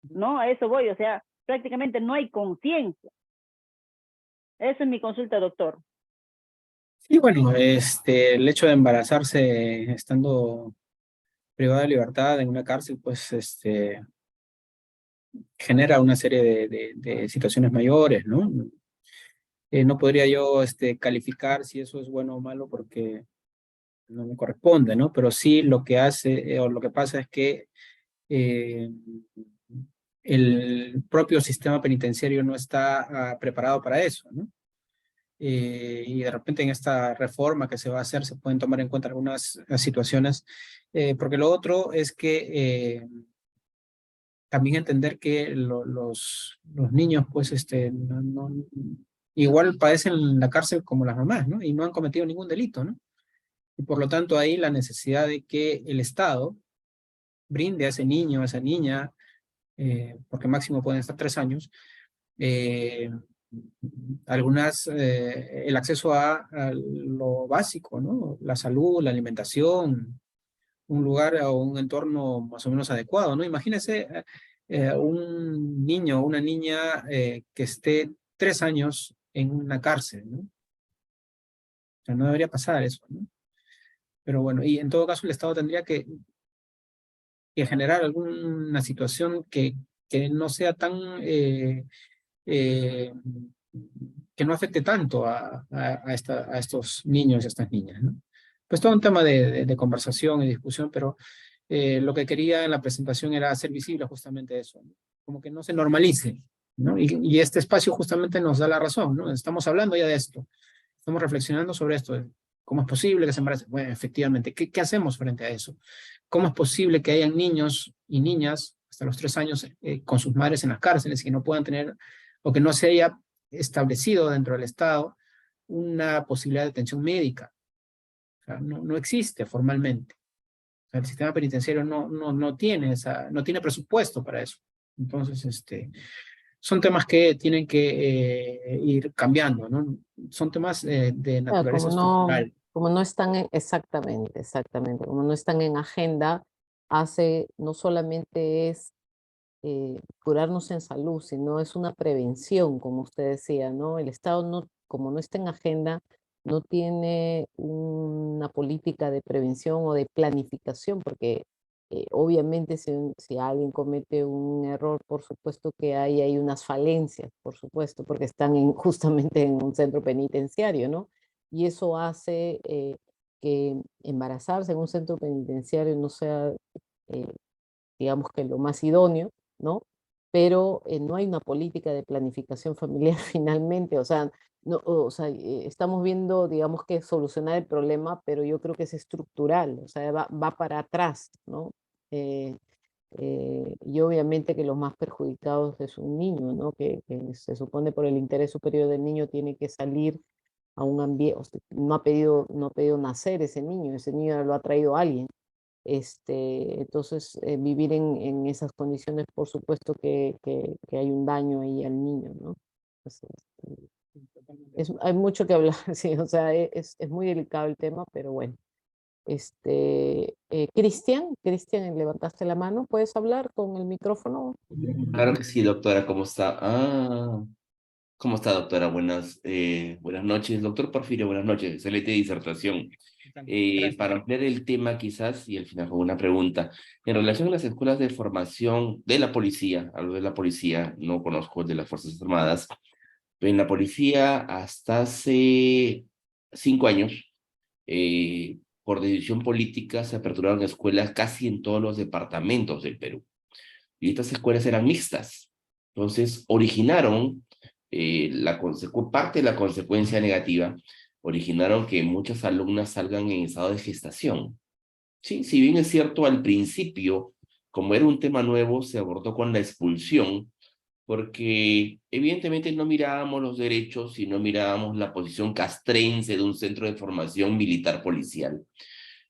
¿No? A eso voy, o sea, prácticamente no hay conciencia. Esa es mi consulta, doctor. Sí, bueno, el hecho de embarazarse estando privada de libertad en una cárcel, pues, genera una serie de situaciones mayores, ¿no? No podría yo, calificar si eso es bueno o malo porque no me corresponde, ¿no? Pero sí lo que hace, o lo que pasa es que eh, el propio sistema penitenciario no está preparado para eso, ¿no? Y de repente en esta reforma que se va a hacer se pueden tomar en cuenta algunas situaciones, porque lo otro es que también entender que los niños, pues, igual padecen en la cárcel como las mamás, ¿no? Y no han cometido ningún delito, ¿no? Y por lo tanto ahí la necesidad de que el Estado brinde a ese niño, a esa niña, porque máximo pueden estar 3 años, eh, el acceso a lo básico, ¿no? La salud, la alimentación, un lugar o un entorno más o menos adecuado, ¿no? Imagínese un niño o una niña que esté 3 años en una cárcel, ¿no? O sea, no debería pasar eso, ¿no? Pero bueno, y en todo caso el Estado tendría que generar alguna situación que no sea tan eh, que no afecte tanto a estos niños y a estas niñas, ¿no? Pues todo un tema de conversación y discusión, pero lo que quería en la presentación era hacer visible justamente eso, ¿no? Como que no se normalice, ¿no? Y este espacio justamente nos da la razón, ¿no? Estamos hablando ya de esto, estamos reflexionando sobre esto, ¿cómo es posible que se embarace? Bueno, efectivamente, ¿qué hacemos frente a eso? ¿Cómo es posible que hayan niños y niñas hasta los 3 años con sus madres en las cárceles y que no puedan tener o que no se haya establecido dentro del Estado una posibilidad de atención médica? O sea, no existe formalmente. O sea, el sistema penitenciario no tiene presupuesto para eso. Entonces, son temas que tienen que ir cambiando, ¿no? Son temas de naturaleza estructural. Como no están exactamente, como no están en agenda, no solamente es curarnos en salud, sino es una prevención, como usted decía, ¿no? El Estado, no, como no está en agenda, no tiene una política de prevención o de planificación, porque obviamente si alguien comete un error, por supuesto que hay unas falencias, por supuesto, porque están justamente en un centro penitenciario, ¿no? Y eso hace que embarazarse en un centro penitenciario no sea, eh, digamos que lo más idóneo, ¿no? Pero no hay una política de planificación familiar finalmente, o sea, no, estamos viendo, digamos que solucionar el problema, pero yo creo que es estructural, o sea, va para atrás, ¿no? Eh, y obviamente que los más perjudicados es un niño, ¿no? Que se supone por el interés superior del niño tiene que salir a un ambiente, no ha pedido nacer ese niño lo ha traído alguien. Entonces, vivir en esas condiciones, por supuesto que hay un daño ahí al niño, ¿no? Pues, hay mucho que hablar, sí, o sea, es muy delicado el tema, pero bueno. Cristian, levantaste la mano, ¿puedes hablar con el micrófono? Claro que sí, doctora, ¿cómo está? ¿Cómo está, doctora? Buenas noches, doctor Porfirio, buenas noches, excelente disertación. Gracias. Para ampliar el tema quizás, y al final con una pregunta, en relación a las escuelas de formación de la policía, hablo de la policía, no conozco el de las Fuerzas Armadas, pero en la policía hasta hace 5 años, por decisión política, se aperturaron escuelas casi en todos los departamentos del Perú. Y estas escuelas eran mixtas. Entonces, originaron parte de la consecuencia negativa, originaron que muchas alumnas salgan en estado de gestación. Sí, si bien es cierto, al principio, como era un tema nuevo, se abordó con la expulsión, porque evidentemente no mirábamos los derechos y no mirábamos la posición castrense de un centro de formación militar policial.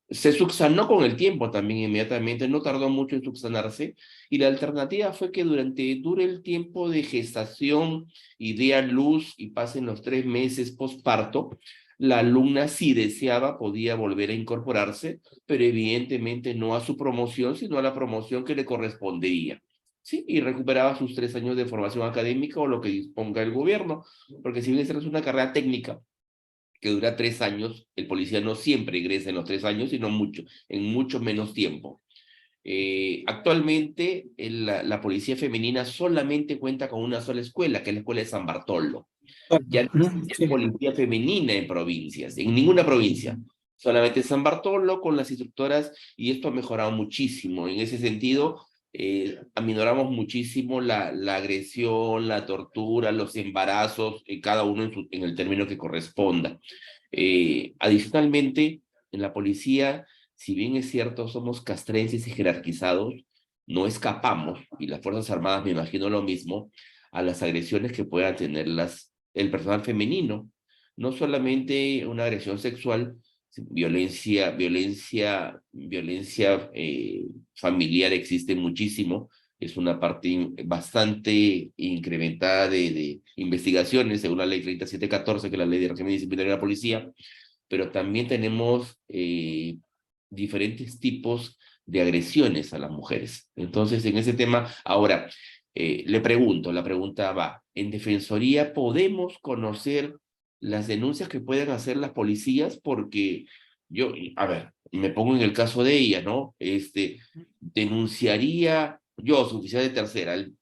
Se subsanó con el tiempo también inmediatamente, no tardó mucho en subsanarse, y la alternativa fue que dure el tiempo de gestación y dé a luz y pasen los 3 meses posparto, la alumna, si deseaba, podía volver a incorporarse, pero evidentemente no a su promoción, sino a la promoción que le correspondería. Sí, y recuperaba sus 3 años de formación académica o lo que disponga el gobierno, porque si bien esta es una carrera técnica que dura 3 años, el policía no siempre egresa en los 3 años, sino en mucho menos tiempo. Actualmente la policía femenina solamente cuenta con una sola escuela, que es la escuela de San Bartolo. Ya no existe Sí. policía femenina en provincias, en ninguna provincia. Solamente San Bartolo con las instructoras, y esto ha mejorado muchísimo. En ese sentido, aminoramos muchísimo la agresión, la tortura, los embarazos, cada uno en el término que corresponda. Adicionalmente, en la policía, si bien es cierto, somos castrenses y jerarquizados, no escapamos, y las Fuerzas Armadas me imagino lo mismo, a las agresiones que puedan tener el personal femenino. No solamente una agresión sexual, violencia familiar existe muchísimo. Es una parte bastante incrementada de investigaciones, según la ley 3714, que es la ley de régimen disciplinario de la policía, pero también tenemos diferentes tipos de agresiones a las mujeres. Entonces, en ese tema, ahora, le pregunto, la pregunta va, ¿en Defensoría podemos conocer las denuncias que pueden hacer las policías? Porque yo, a ver, me pongo en el caso de ella, ¿no? Denunciaría yo, su oficial de tercera, el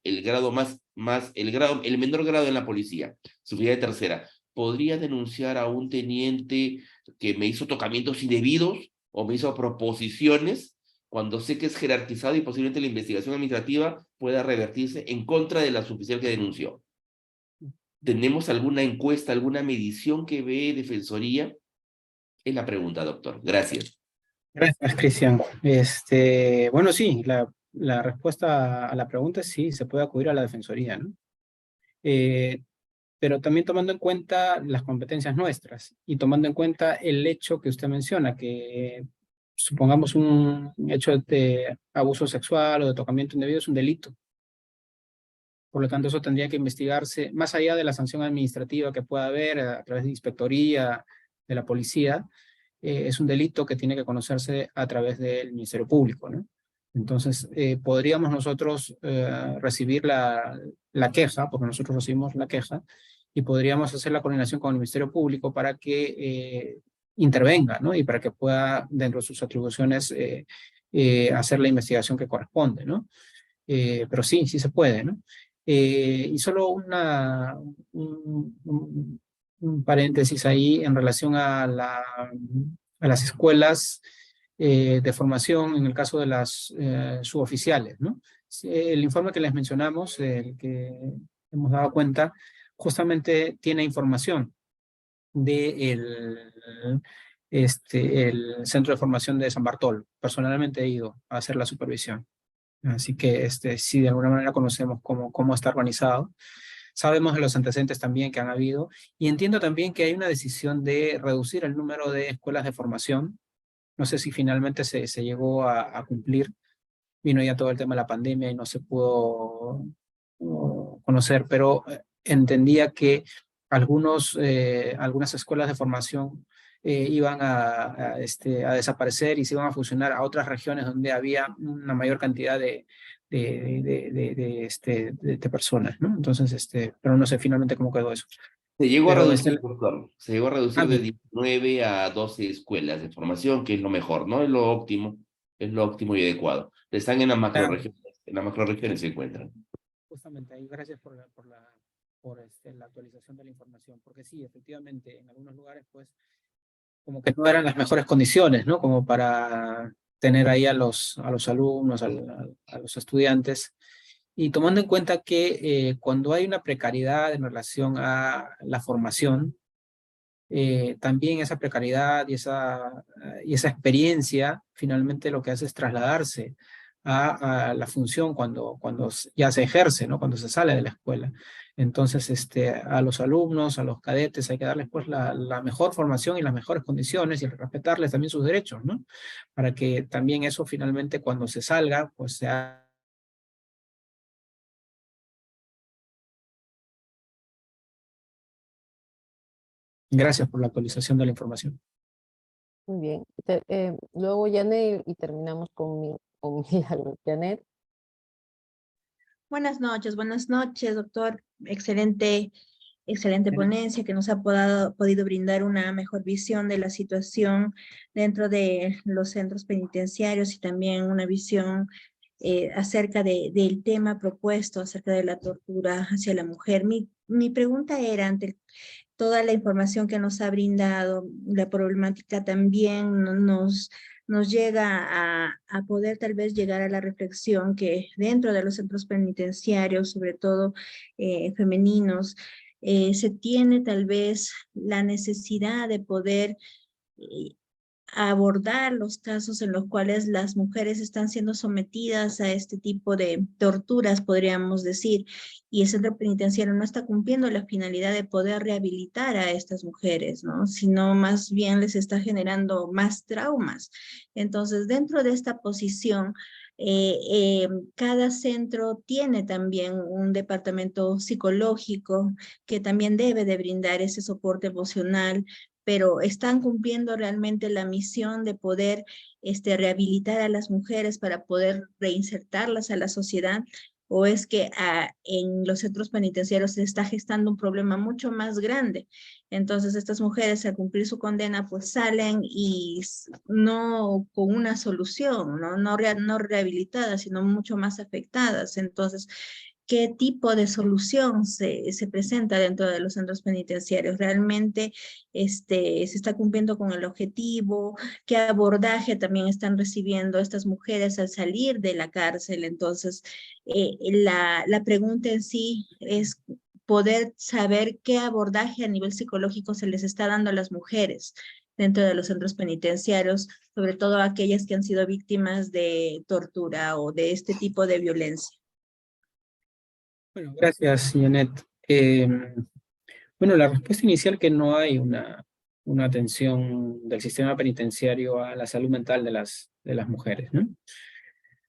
menor grado en la policía, su oficial de tercera, ¿podría denunciar a un teniente que me hizo tocamientos indebidos o me hizo proposiciones cuando sé que es jerarquizado y posiblemente la investigación administrativa pueda revertirse en contra de la suboficial que denunció? ¿Tenemos alguna encuesta, alguna medición que ve Defensoría? Es la pregunta, doctor. Gracias. Gracias, Cristian. Bueno, sí, la respuesta a la pregunta es sí, se puede acudir a la Defensoría, ¿no? Pero también tomando en cuenta las competencias nuestras y tomando en cuenta el hecho que usted menciona, que supongamos un hecho de abuso sexual o de tocamiento indebido es un delito. Por lo tanto, eso tendría que investigarse más allá de la sanción administrativa que pueda haber a través de inspectoría, de la policía. Es un delito que tiene que conocerse a través del Ministerio Público, ¿no? Entonces, podríamos nosotros recibir la queja, porque nosotros recibimos la queja, y podríamos hacer la coordinación con el Ministerio Público para que intervenga, ¿no? Y para que pueda, dentro de sus atribuciones, hacer la investigación que corresponde, ¿no? Pero sí, sí se puede, ¿no? Y solo un paréntesis ahí en relación a las escuelas de formación en el caso de las suboficiales, ¿no? El informe que les mencionamos, el que hemos dado cuenta, justamente tiene información del el Centro de Formación de San Bartolo. Personalmente he ido a hacer la supervisión. Así que sí, de alguna manera conocemos cómo está organizado. Sabemos de los antecedentes también que han habido y entiendo también que hay una decisión de reducir el número de escuelas de formación No sé si finalmente se llegó a cumplir. Vino ya todo el tema de la pandemia y no se pudo conocer, pero entendía que algunas escuelas de formación iban a desaparecer y se iban a fusionar a otras regiones donde había una mayor cantidad de personas, ¿no? Entonces, pero no sé finalmente cómo quedó eso. Se llegó a Pero reducir, doctor. Se llegó a reducir de 19 a 12 escuelas de formación, que es lo mejor, ¿no? Es lo óptimo y adecuado. Están en las claro, macrorregiones, en las macrorregiones se encuentran. justamente ahí, gracias la actualización de la información, porque sí, efectivamente, en algunos lugares, pues, como que no eran las mejores condiciones, ¿no? Como para tener ahí a los alumnos, a los estudiantes. Y tomando en cuenta que cuando hay una precariedad en relación a la formación, también esa precariedad y esa experiencia finalmente lo que hace es trasladarse a la función cuando ya se ejerce, ¿no? Cuando se sale de la escuela. Entonces, a los alumnos, a los cadetes, hay que darles pues la mejor formación y las mejores condiciones y respetarles también sus derechos, ¿no? Para que también eso finalmente cuando se salga, pues sea... Gracias por la actualización de la información. Muy bien. Luego Janet y terminamos con Milagro. Janet. Buenas noches, doctor. Excelente ponencia que nos ha podido brindar una mejor visión de la situación dentro de los centros penitenciarios y también una visión acerca del tema propuesto, acerca de la tortura hacia la mujer. Mi pregunta era, ante toda la información que nos ha brindado, la problemática también nos llega a poder tal vez llegar a la reflexión que dentro de los centros penitenciarios, sobre todo femeninos, se tiene tal vez la necesidad de poder eh, abordar los casos en los cuales las mujeres están siendo sometidas a este tipo de torturas, podríamos decir, y el centro penitenciario no está cumpliendo la finalidad de poder rehabilitar a estas mujeres, ¿no? Sino más bien les está generando más traumas. Entonces, dentro de esta posición, cada centro tiene también un departamento psicológico que también debe de brindar ese soporte emocional, pero están cumpliendo realmente la misión de poder rehabilitar a las mujeres para poder reinsertarlas a la sociedad, o es que en los centros penitenciarios se está gestando un problema mucho más grande. Entonces estas mujeres al cumplir su condena pues salen y no con una solución, no rehabilitadas, sino mucho más afectadas. Entonces, ¿qué tipo de solución se presenta dentro de los centros penitenciarios? ¿Realmente se está cumpliendo con el objetivo? ¿Qué abordaje también están recibiendo estas mujeres al salir de la cárcel? Entonces, la pregunta en sí es poder saber qué abordaje a nivel psicológico se les está dando a las mujeres dentro de los centros penitenciarios, sobre todo a aquellas que han sido víctimas de tortura o de este tipo de violencia. Bueno, gracias, Janet. Bueno, la respuesta inicial que no hay una atención del sistema penitenciario a la salud mental de las mujeres, ¿no?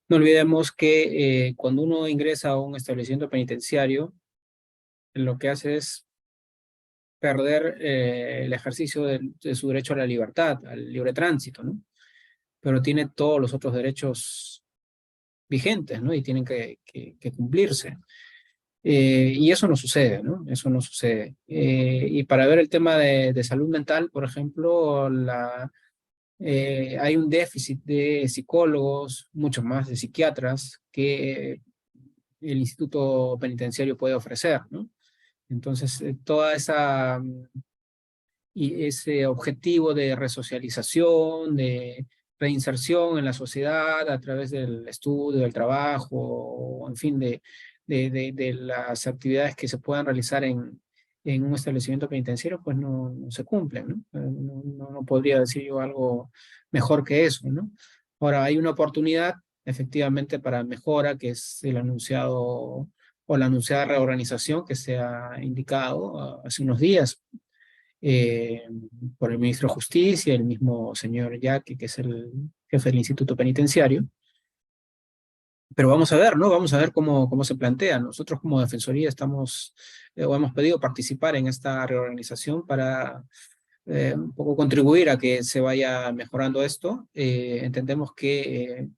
No olvidemos que cuando uno ingresa a un establecimiento penitenciario, lo que hace es perder el ejercicio de su derecho a la libertad, al libre tránsito, ¿no? Pero tiene todos los otros derechos vigentes, ¿no? Y tienen que cumplirse. Y eso no sucede, ¿no? Eso no sucede. Y para ver el tema de salud mental, por ejemplo, hay un déficit de psicólogos, mucho más de psiquiatras, que el Instituto Penitenciario puede ofrecer, ¿no? Entonces, y ese objetivo de resocialización, de reinserción en la sociedad a través del estudio, del trabajo, en fin, de las actividades que se puedan realizar en un establecimiento penitenciario, pues no se cumplen, ¿no? No podría decir yo algo mejor que eso, ¿no? Ahora, hay una oportunidad efectivamente para mejora, que es el anunciado o la anunciada reorganización que se ha indicado hace unos días. por el ministro de Justicia, el mismo señor Yaqui, que es el jefe del Instituto Penitenciario. Pero vamos a ver, ¿no? Vamos a ver cómo se plantea. Nosotros como Defensoría estamos, o hemos pedido participar en esta reorganización para un poco contribuir a que se vaya mejorando esto. Entendemos que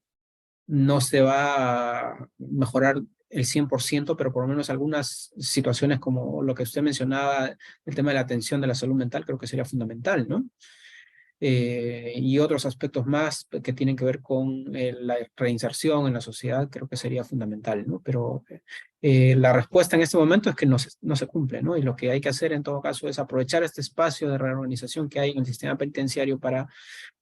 no se va a mejorar el 100%, pero por lo menos algunas situaciones como lo que usted mencionaba, el tema de la atención de la salud mental, creo que sería fundamental, ¿no? Y otros aspectos más que tienen que ver con la reinserción en la sociedad, creo que sería fundamental, ¿no? Pero la respuesta en este momento es que no se cumple, ¿no? Y lo que hay que hacer en todo caso es aprovechar este espacio de reorganización que hay en el sistema penitenciario para,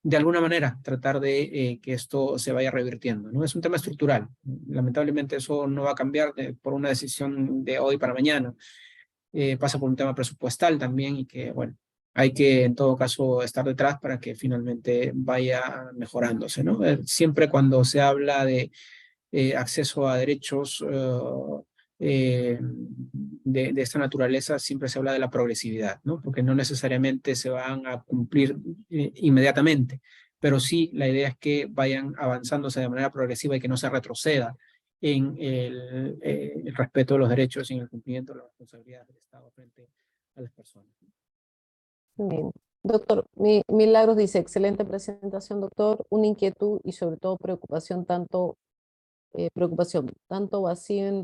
de alguna manera, tratar de que esto se vaya revirtiendo, ¿no? Es un tema estructural. Lamentablemente eso no va a cambiar por una decisión de hoy para mañana. Pasa por un tema presupuestal también y que, bueno, hay que en todo caso estar detrás para que finalmente vaya mejorándose, ¿no? Siempre cuando se habla de acceso a derechos de esta naturaleza, siempre se habla de la progresividad, ¿no? Porque no necesariamente se van a cumplir inmediatamente, pero sí la idea es que vayan avanzándose de manera progresiva y que no se retroceda en el respeto de los derechos y en el cumplimiento de las responsabilidades del Estado frente a las personas. Bien. Doctor, Milagros dice, excelente presentación, doctor. Una inquietud y sobre todo preocupación tanto vacío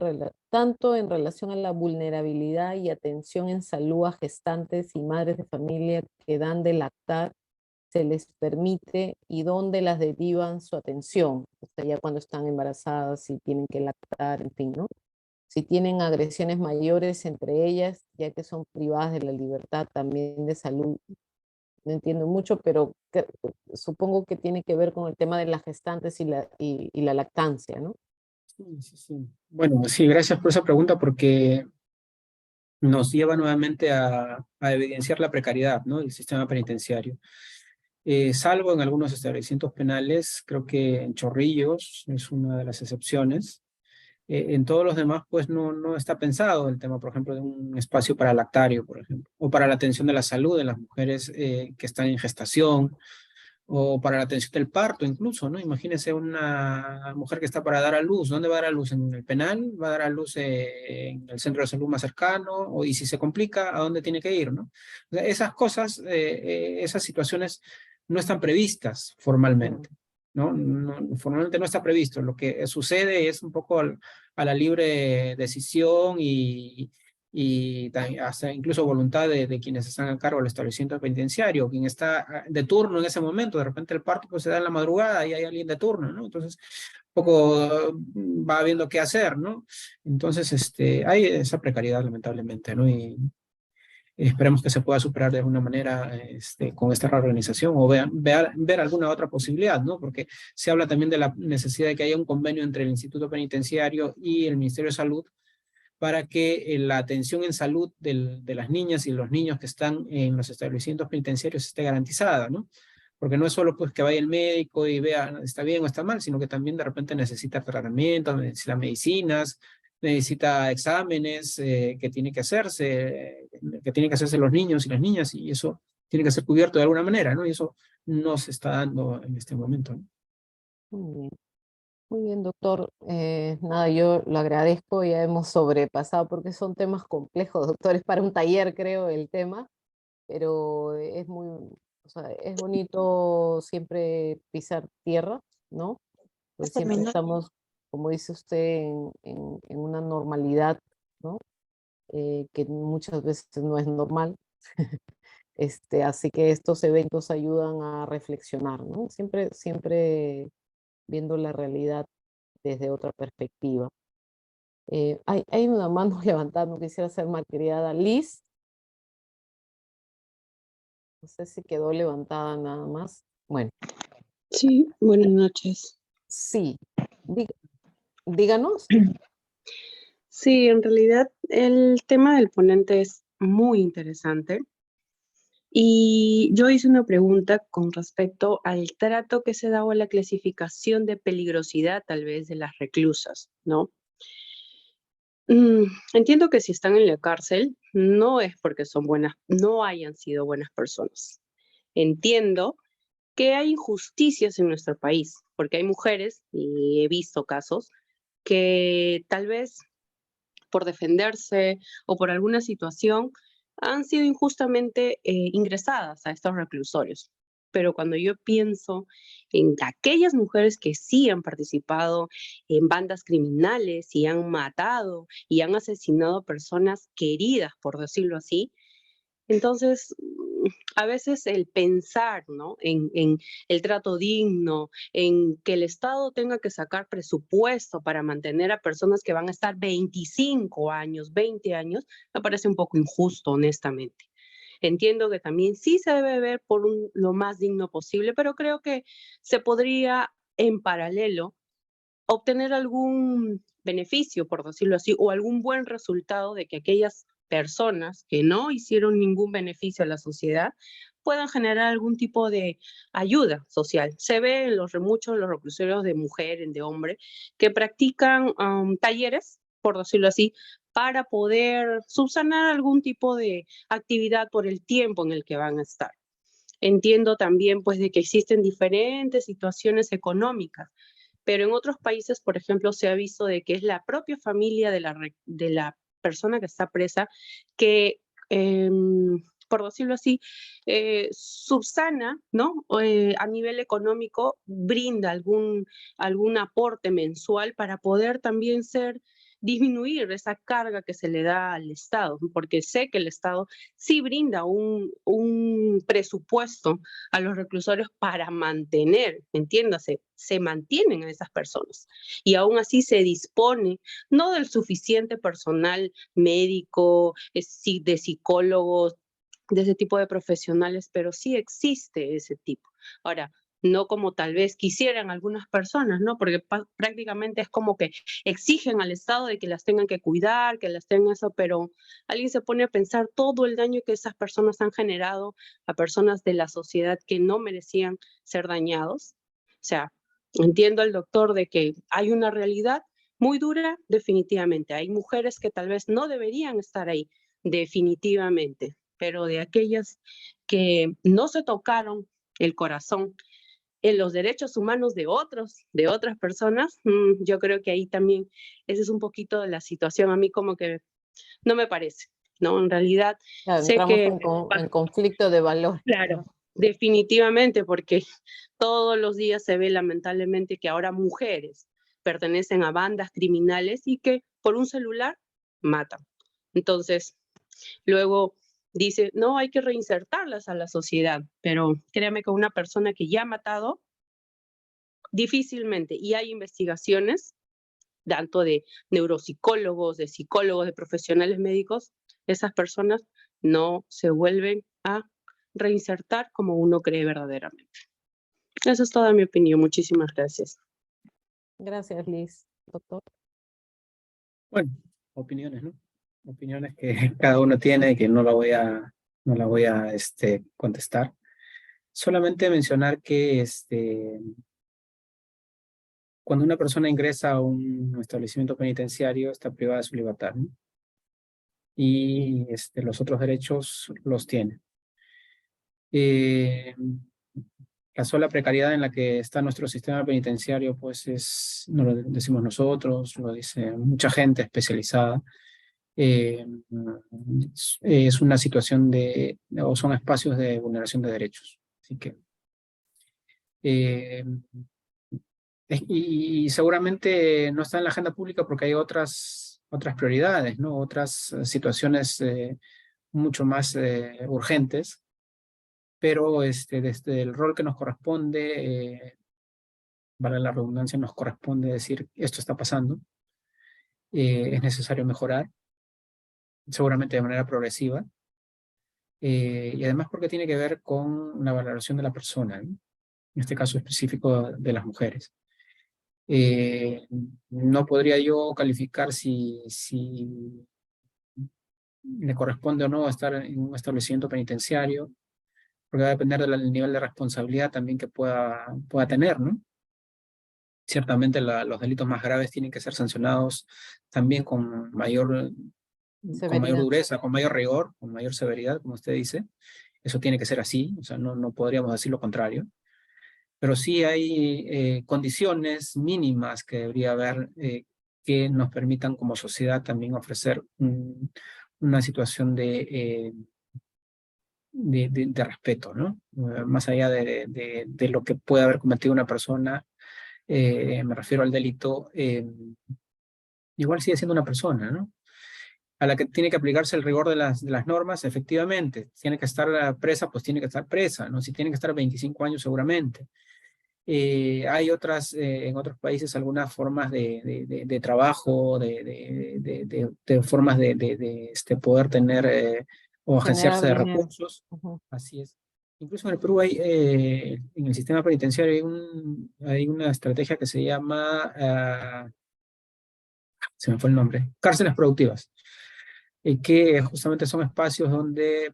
tanto en relación a la vulnerabilidad y atención en salud a gestantes y madres de familia que dan de lactar, se les permite y dónde las derivan su atención, o sea, ya cuando están embarazadas, si tienen que lactar, en fin, ¿no? Si tienen agresiones mayores entre ellas, ya que son privadas de la libertad también de salud. No entiendo mucho, pero supongo que tiene que ver con el tema de las gestantes y la lactancia, ¿no? Sí. Bueno, sí, gracias por esa pregunta porque nos lleva nuevamente a evidenciar la precariedad, ¿no?, del sistema penitenciario. Salvo en algunos establecimientos penales, creo que en Chorrillos es una de las excepciones. En todos los demás, pues no está pensado el tema, por ejemplo, de un espacio para lactario, por ejemplo, o para la atención de la salud de las mujeres que están en gestación, o para la atención del parto incluso, ¿no? Imagínese una mujer que está para dar a luz. ¿Dónde va a dar a luz? ¿En el penal? ¿Va a dar a luz en el centro de salud más cercano? Y si se complica, ¿a dónde tiene que ir, no? O sea, esas cosas, esas situaciones no están previstas formalmente, ¿no? Formalmente no está previsto. Lo que sucede es un poco a la libre decisión y hasta incluso voluntad de quienes están a cargo del establecimiento penitenciario, quien está de turno en ese momento. De repente el parto pues se da en la madrugada y hay alguien de turno, ¿no? Entonces un poco va viendo qué hacer, ¿no? Entonces hay esa precariedad lamentablemente, ¿no? Y esperemos que se pueda superar de alguna manera con esta reorganización o ver alguna otra posibilidad, ¿no? Porque se habla también de la necesidad de que haya un convenio entre el Instituto Penitenciario y el Ministerio de Salud para que la atención en salud de las niñas y los niños que están en los establecimientos penitenciarios esté garantizada, ¿no? Porque no es solo pues que vaya el médico y vea está bien o está mal, sino que también de repente necesita tratamiento, necesita medicinas, necesita exámenes que tienen que hacerse los niños y las niñas, y eso tiene que ser cubierto de alguna manera, ¿no? Y eso no se está dando en este momento, ¿no? Muy bien. Muy bien, doctor. Nada, yo lo agradezco, ya hemos sobrepasado porque son temas complejos, doctor, es para un taller creo el tema, pero o sea, es bonito siempre pisar tierra, ¿no? Pues siempre estamos, como dice usted, en una normalidad, ¿no? Que muchas veces no es normal. Así que estos eventos ayudan a reflexionar, ¿no? Siempre viendo la realidad desde otra perspectiva. Hay una mano levantada, no quisiera ser malcriada. Liz, no sé si quedó levantada nada más. Bueno. Sí, buenas noches. Sí, díganos. Sí, en realidad el tema del ponente es muy interesante. Y yo hice una pregunta con respecto al trato que se da o a la clasificación de peligrosidad tal vez de las reclusas, ¿no? Entiendo que si están en la cárcel, no es porque son buenas, no hayan sido buenas personas. Entiendo que hay injusticias en nuestro país, porque hay mujeres, y he visto casos, que tal vez por defenderse o por alguna situación han sido injustamente ingresadas a estos reclusorios. Pero cuando yo pienso en aquellas mujeres que sí han participado en bandas criminales y han matado y han asesinado personas queridas, por decirlo así, entonces, a veces el pensar, ¿no? en el trato digno, en que el Estado tenga que sacar presupuesto para mantener a personas que van a estar 25 años, 20 años, me parece un poco injusto, honestamente. Entiendo que también sí se debe ver por lo más digno posible, pero creo que se podría en paralelo obtener algún beneficio, por decirlo así, o algún buen resultado de que aquellas personas que no hicieron ningún beneficio a la sociedad puedan generar algún tipo de ayuda social. Se ve en muchos de los reclusorios de mujeres, de hombres, que practican talleres, por decirlo así, para poder subsanar algún tipo de actividad por el tiempo en el que van a estar. Entiendo también pues de que existen diferentes situaciones económicas, pero en otros países, por ejemplo, se ha visto de que es la propia familia de la persona que está presa que, por decirlo así, subsana, ¿no? A nivel económico, brinda algún aporte mensual para poder también disminuir esa carga que se le da al Estado, porque sé que el Estado sí brinda un presupuesto a los reclusorios para mantener, entiéndase, se mantienen a esas personas. Y aún así se dispone no del suficiente personal médico, de psicólogos, de ese tipo de profesionales, pero sí existe ese tipo. Ahora, no como tal vez quisieran algunas personas, ¿no? Porque prácticamente es como que exigen al Estado de que las tengan que cuidar, que las tengan eso, pero alguien se pone a pensar todo el daño que esas personas han generado a personas de la sociedad que no merecían ser dañados. O sea, entiendo al doctor de que hay una realidad muy dura, definitivamente. Hay mujeres que tal vez no deberían estar ahí, definitivamente, pero de aquellas que no se tocaron el corazón en los derechos humanos de otras personas, yo creo que ahí también esa es un poquito de la situación. A mí como que no me parece, ¿no? En realidad Claro, sé entramos que, en conflicto de valores, claro, ¿no? definitivamente, porque todos los días se ve lamentablemente que ahora mujeres pertenecen a bandas criminales y que por un celular matan. Entonces, luego dice, no, hay que reinsertarlas a la sociedad, pero créame que una persona que ya ha matado, difícilmente, y hay investigaciones, tanto de neuropsicólogos, de psicólogos, de profesionales médicos, esas personas no se vuelven a reinsertar como uno cree verdaderamente. Esa es toda mi opinión. Muchísimas gracias. Gracias, Liz. Doctor. Bueno, opiniones, ¿no? Opiniones que cada uno tiene y que no la voy a contestar. Solamente mencionar que cuando una persona ingresa a un establecimiento penitenciario está privada de su libertad, ¿no? Y los otros derechos los tiene. La sola precariedad en la que está nuestro sistema penitenciario, pues no lo decimos nosotros, lo dice mucha gente especializada. Es una situación o son espacios de vulneración de derechos. Así que, y seguramente no está en la agenda pública porque hay otras prioridades, ¿no? Otras situaciones mucho más urgentes, pero desde el rol que nos corresponde, vale la redundancia, nos corresponde decir esto está pasando, es necesario mejorar, seguramente de manera progresiva, y además porque tiene que ver con la valoración de la persona, ¿no? En este caso específico de las mujeres. No podría yo calificar si le corresponde o no estar en un establecimiento penitenciario, porque va a depender del nivel de responsabilidad también que pueda tener, ¿no? Ciertamente los delitos más graves tienen que ser sancionados también con mayor Severidad. dureza, con mayor rigor, con mayor severidad, como usted dice. Eso tiene que ser así, o sea, no podríamos decir lo contrario. Pero sí hay condiciones mínimas que debería haber que nos permitan como sociedad también ofrecer una situación de respeto, ¿no? Más allá de lo que puede haber cometido una persona, me refiero al delito, igual sigue siendo una persona, ¿no? A la que tiene que aplicarse el rigor de las normas, efectivamente. Tiene que estar presa, pues tiene que estar presa, ¿no? Si tiene que estar 25 años seguramente. Hay otras, en otros países, algunas formas de trabajo, de formas de poder tener o Generar agenciarse de dinero. recursos. Ujú. Así es. Incluso en el Perú hay, en el sistema penitenciario hay una estrategia que se llama, se me fue el nombre, cárceles productivas, que justamente son espacios donde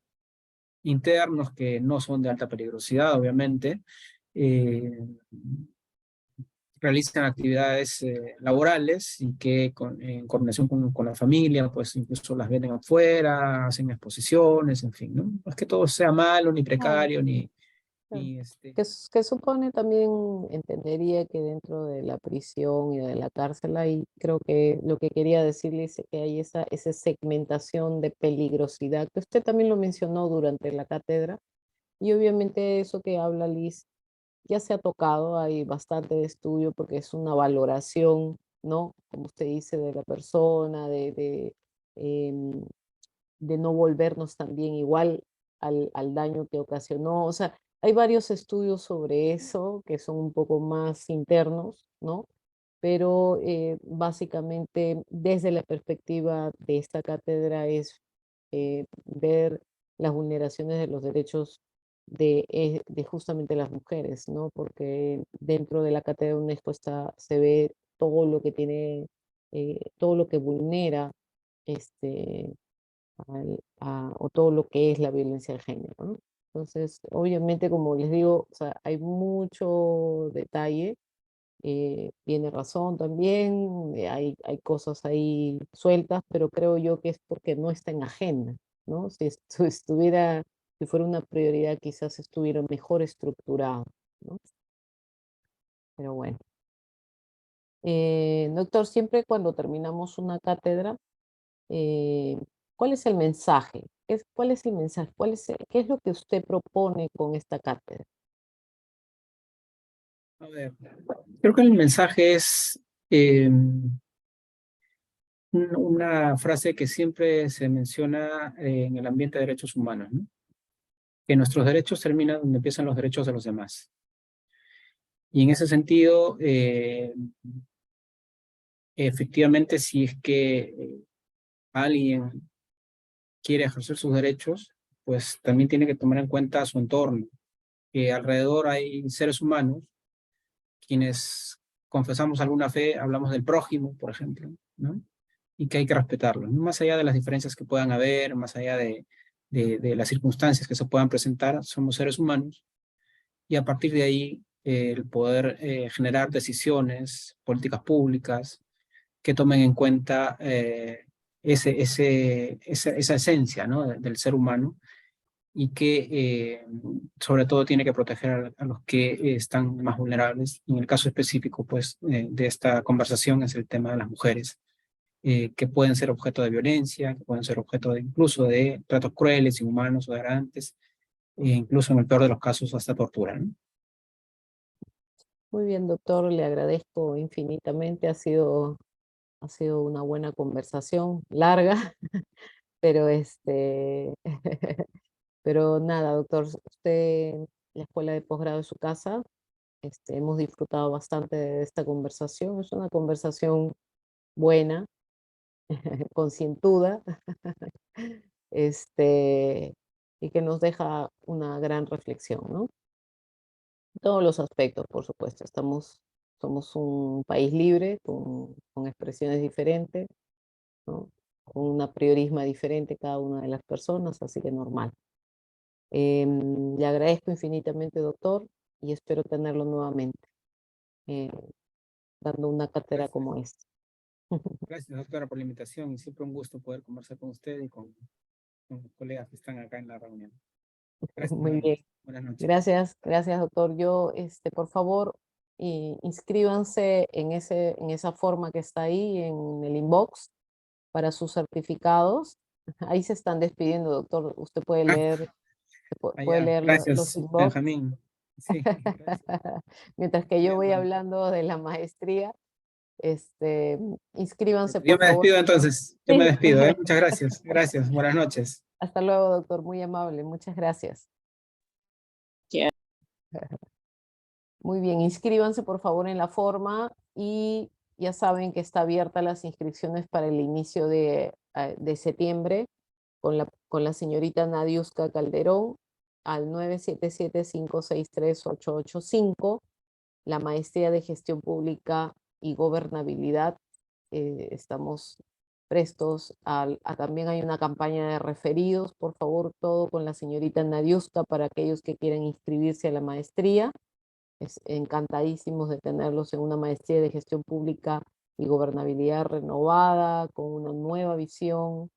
internos que no son de alta peligrosidad, obviamente, eh, realizan actividades laborales y que en coordinación con la familia, pues incluso las venden afuera, hacen exposiciones, en fin, ¿no? No es que todo sea malo, ni Claro, precario, claro. ni Que supone también, entendería que dentro de la prisión y de la cárcel hay, creo que lo que quería decirle es que hay esa segmentación de peligrosidad, que usted también lo mencionó durante la cátedra, y obviamente eso que habla Liz ya se ha tocado, hay bastante estudio porque es una valoración, ¿no? Como usted dice, de la persona, em, de no volvernos también igual al daño que ocasionó. O sea, hay varios estudios sobre eso que son un poco más internos, ¿no? Pero básicamente desde la perspectiva de esta cátedra es ver las vulneraciones de los derechos de justamente las mujeres, ¿no? Porque dentro de la cátedra de UNESCO se ve todo lo que tiene, todo lo que vulnera este, o todo lo que es la violencia de género, ¿no? Entonces, obviamente, como les digo, o sea, hay mucho detalle, tiene razón también, hay cosas ahí sueltas, pero creo yo que es porque no está en agenda, ¿no? Si estuviera, si fuera una prioridad, quizás estuviera mejor estructurado, ¿no? Pero bueno. Doctor, siempre cuando terminamos una cátedra, eh, ¿cuál es el mensaje? ¿Cuál es el mensaje? ¿Qué es lo que usted propone con esta cátedra? A ver, creo que el mensaje es una frase que siempre se menciona en el ambiente de derechos humanos, ¿no? Que nuestros derechos terminan donde empiezan los derechos de los demás. Y en ese sentido, efectivamente, si es que alguien quiere ejercer sus derechos, pues también tiene que tomar en cuenta su entorno, que alrededor hay seres humanos, quienes confesamos alguna fe, hablamos del prójimo, por ejemplo, ¿no? Y que hay que respetarlo, ¿no? Más allá de las diferencias que puedan haber, más allá de las circunstancias que se puedan presentar, somos seres humanos, y a partir de ahí el poder generar decisiones, políticas públicas, que tomen en cuenta esa esencia, ¿no? del ser humano, y que sobre todo tiene que proteger a los que están más vulnerables. En el caso específico, pues, de esta conversación es el tema de las mujeres, que pueden ser objeto de violencia, que pueden ser objeto incluso de tratos crueles, inhumanos o degradantes, e incluso en el peor de los casos hasta tortura, ¿no? Muy bien, doctor, le agradezco infinitamente. Ha sido una buena conversación, larga, pero pero nada, doctor, usted, la escuela de posgrado es su casa. Hemos disfrutado bastante de esta conversación. Es una conversación buena, concientuda, y que nos deja una gran reflexión, ¿no? En todos los aspectos, por supuesto. Somos un país libre, con expresiones diferentes, ¿no? Con un priorismo diferente cada una de las personas, así que normal. Le agradezco infinitamente, doctor, y espero tenerlo nuevamente. dando una cátedra Gracias. como esta. Gracias, doctora, por la invitación y siempre un gusto poder conversar con usted y con los colegas que están acá en la reunión. Gracias. Muy bien. Buenas noches. Gracias, doctor. Yo, por favor, inscríbanse en esa forma que está ahí en el inbox para sus certificados. Ahí se están despidiendo, doctor. Usted puede leer, puede Allá. leer los Gracias, inbox. Benjamín. Sí, gracias. Mientras que yo voy Bien, hablando de la maestría, inscríbanse, yo por me favor. despido entonces. Yo me Sí. despido. Muchas gracias. Gracias. Buenas noches. Hasta luego, doctor. Muy amable. Muchas gracias. Muy bien, inscríbanse por favor en la forma y ya saben que está abierta las inscripciones para el inicio de septiembre con la señorita Nadiuska Calderón al 977-563-885, la maestría de gestión pública y gobernabilidad. Estamos prestos también hay una campaña de referidos, por favor, todo con la señorita Nadiuska para aquellos que quieran inscribirse a la maestría. Encantadísimos de tenerlos en una maestría de gestión pública y gobernabilidad renovada, con una nueva visión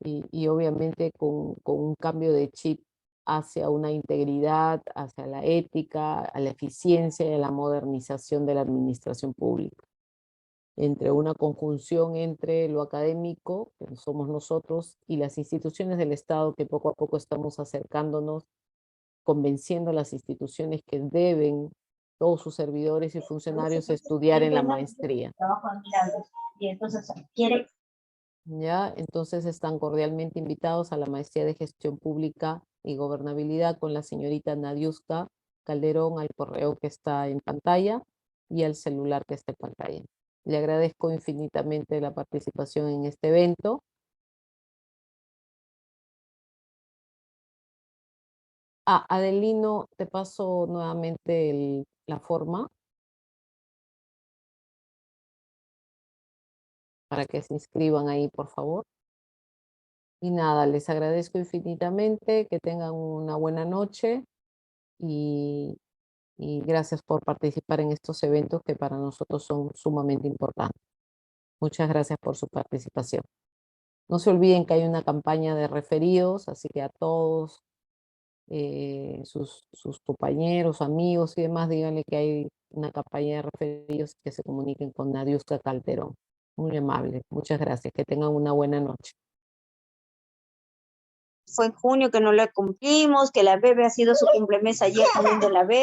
y obviamente con un cambio de chip hacia una integridad, hacia la ética, a la eficiencia y a la modernización de la administración pública. Entre una conjunción entre lo académico, que somos nosotros, y las instituciones del Estado que poco a poco estamos acercándonos, convenciendo a las instituciones que deben todos sus servidores y funcionarios estudiar en la maestría. Y entonces quiere. ¿Ya? Entonces están cordialmente invitados a la maestría de gestión pública y gobernabilidad con la señorita Nadiuska Calderón al correo que está en pantalla y al celular que está en pantalla. Le agradezco infinitamente la participación en este evento. Adelino, te paso nuevamente la forma para que se inscriban ahí, por favor. Y nada, les agradezco infinitamente, que tengan una buena noche y gracias por participar en estos eventos que para nosotros son sumamente importantes. Muchas gracias por su participación. No se olviden que hay una campaña de referidos, así que a todos sus compañeros, amigos y demás, díganle que hay una campaña de referidos que se comuniquen con Nadiuska Calderón. Muy amable, muchas gracias, que tengan una buena noche. Fue en junio que no lo cumplimos, que la bebé ha sido su cumplemes ayer también de la bebé.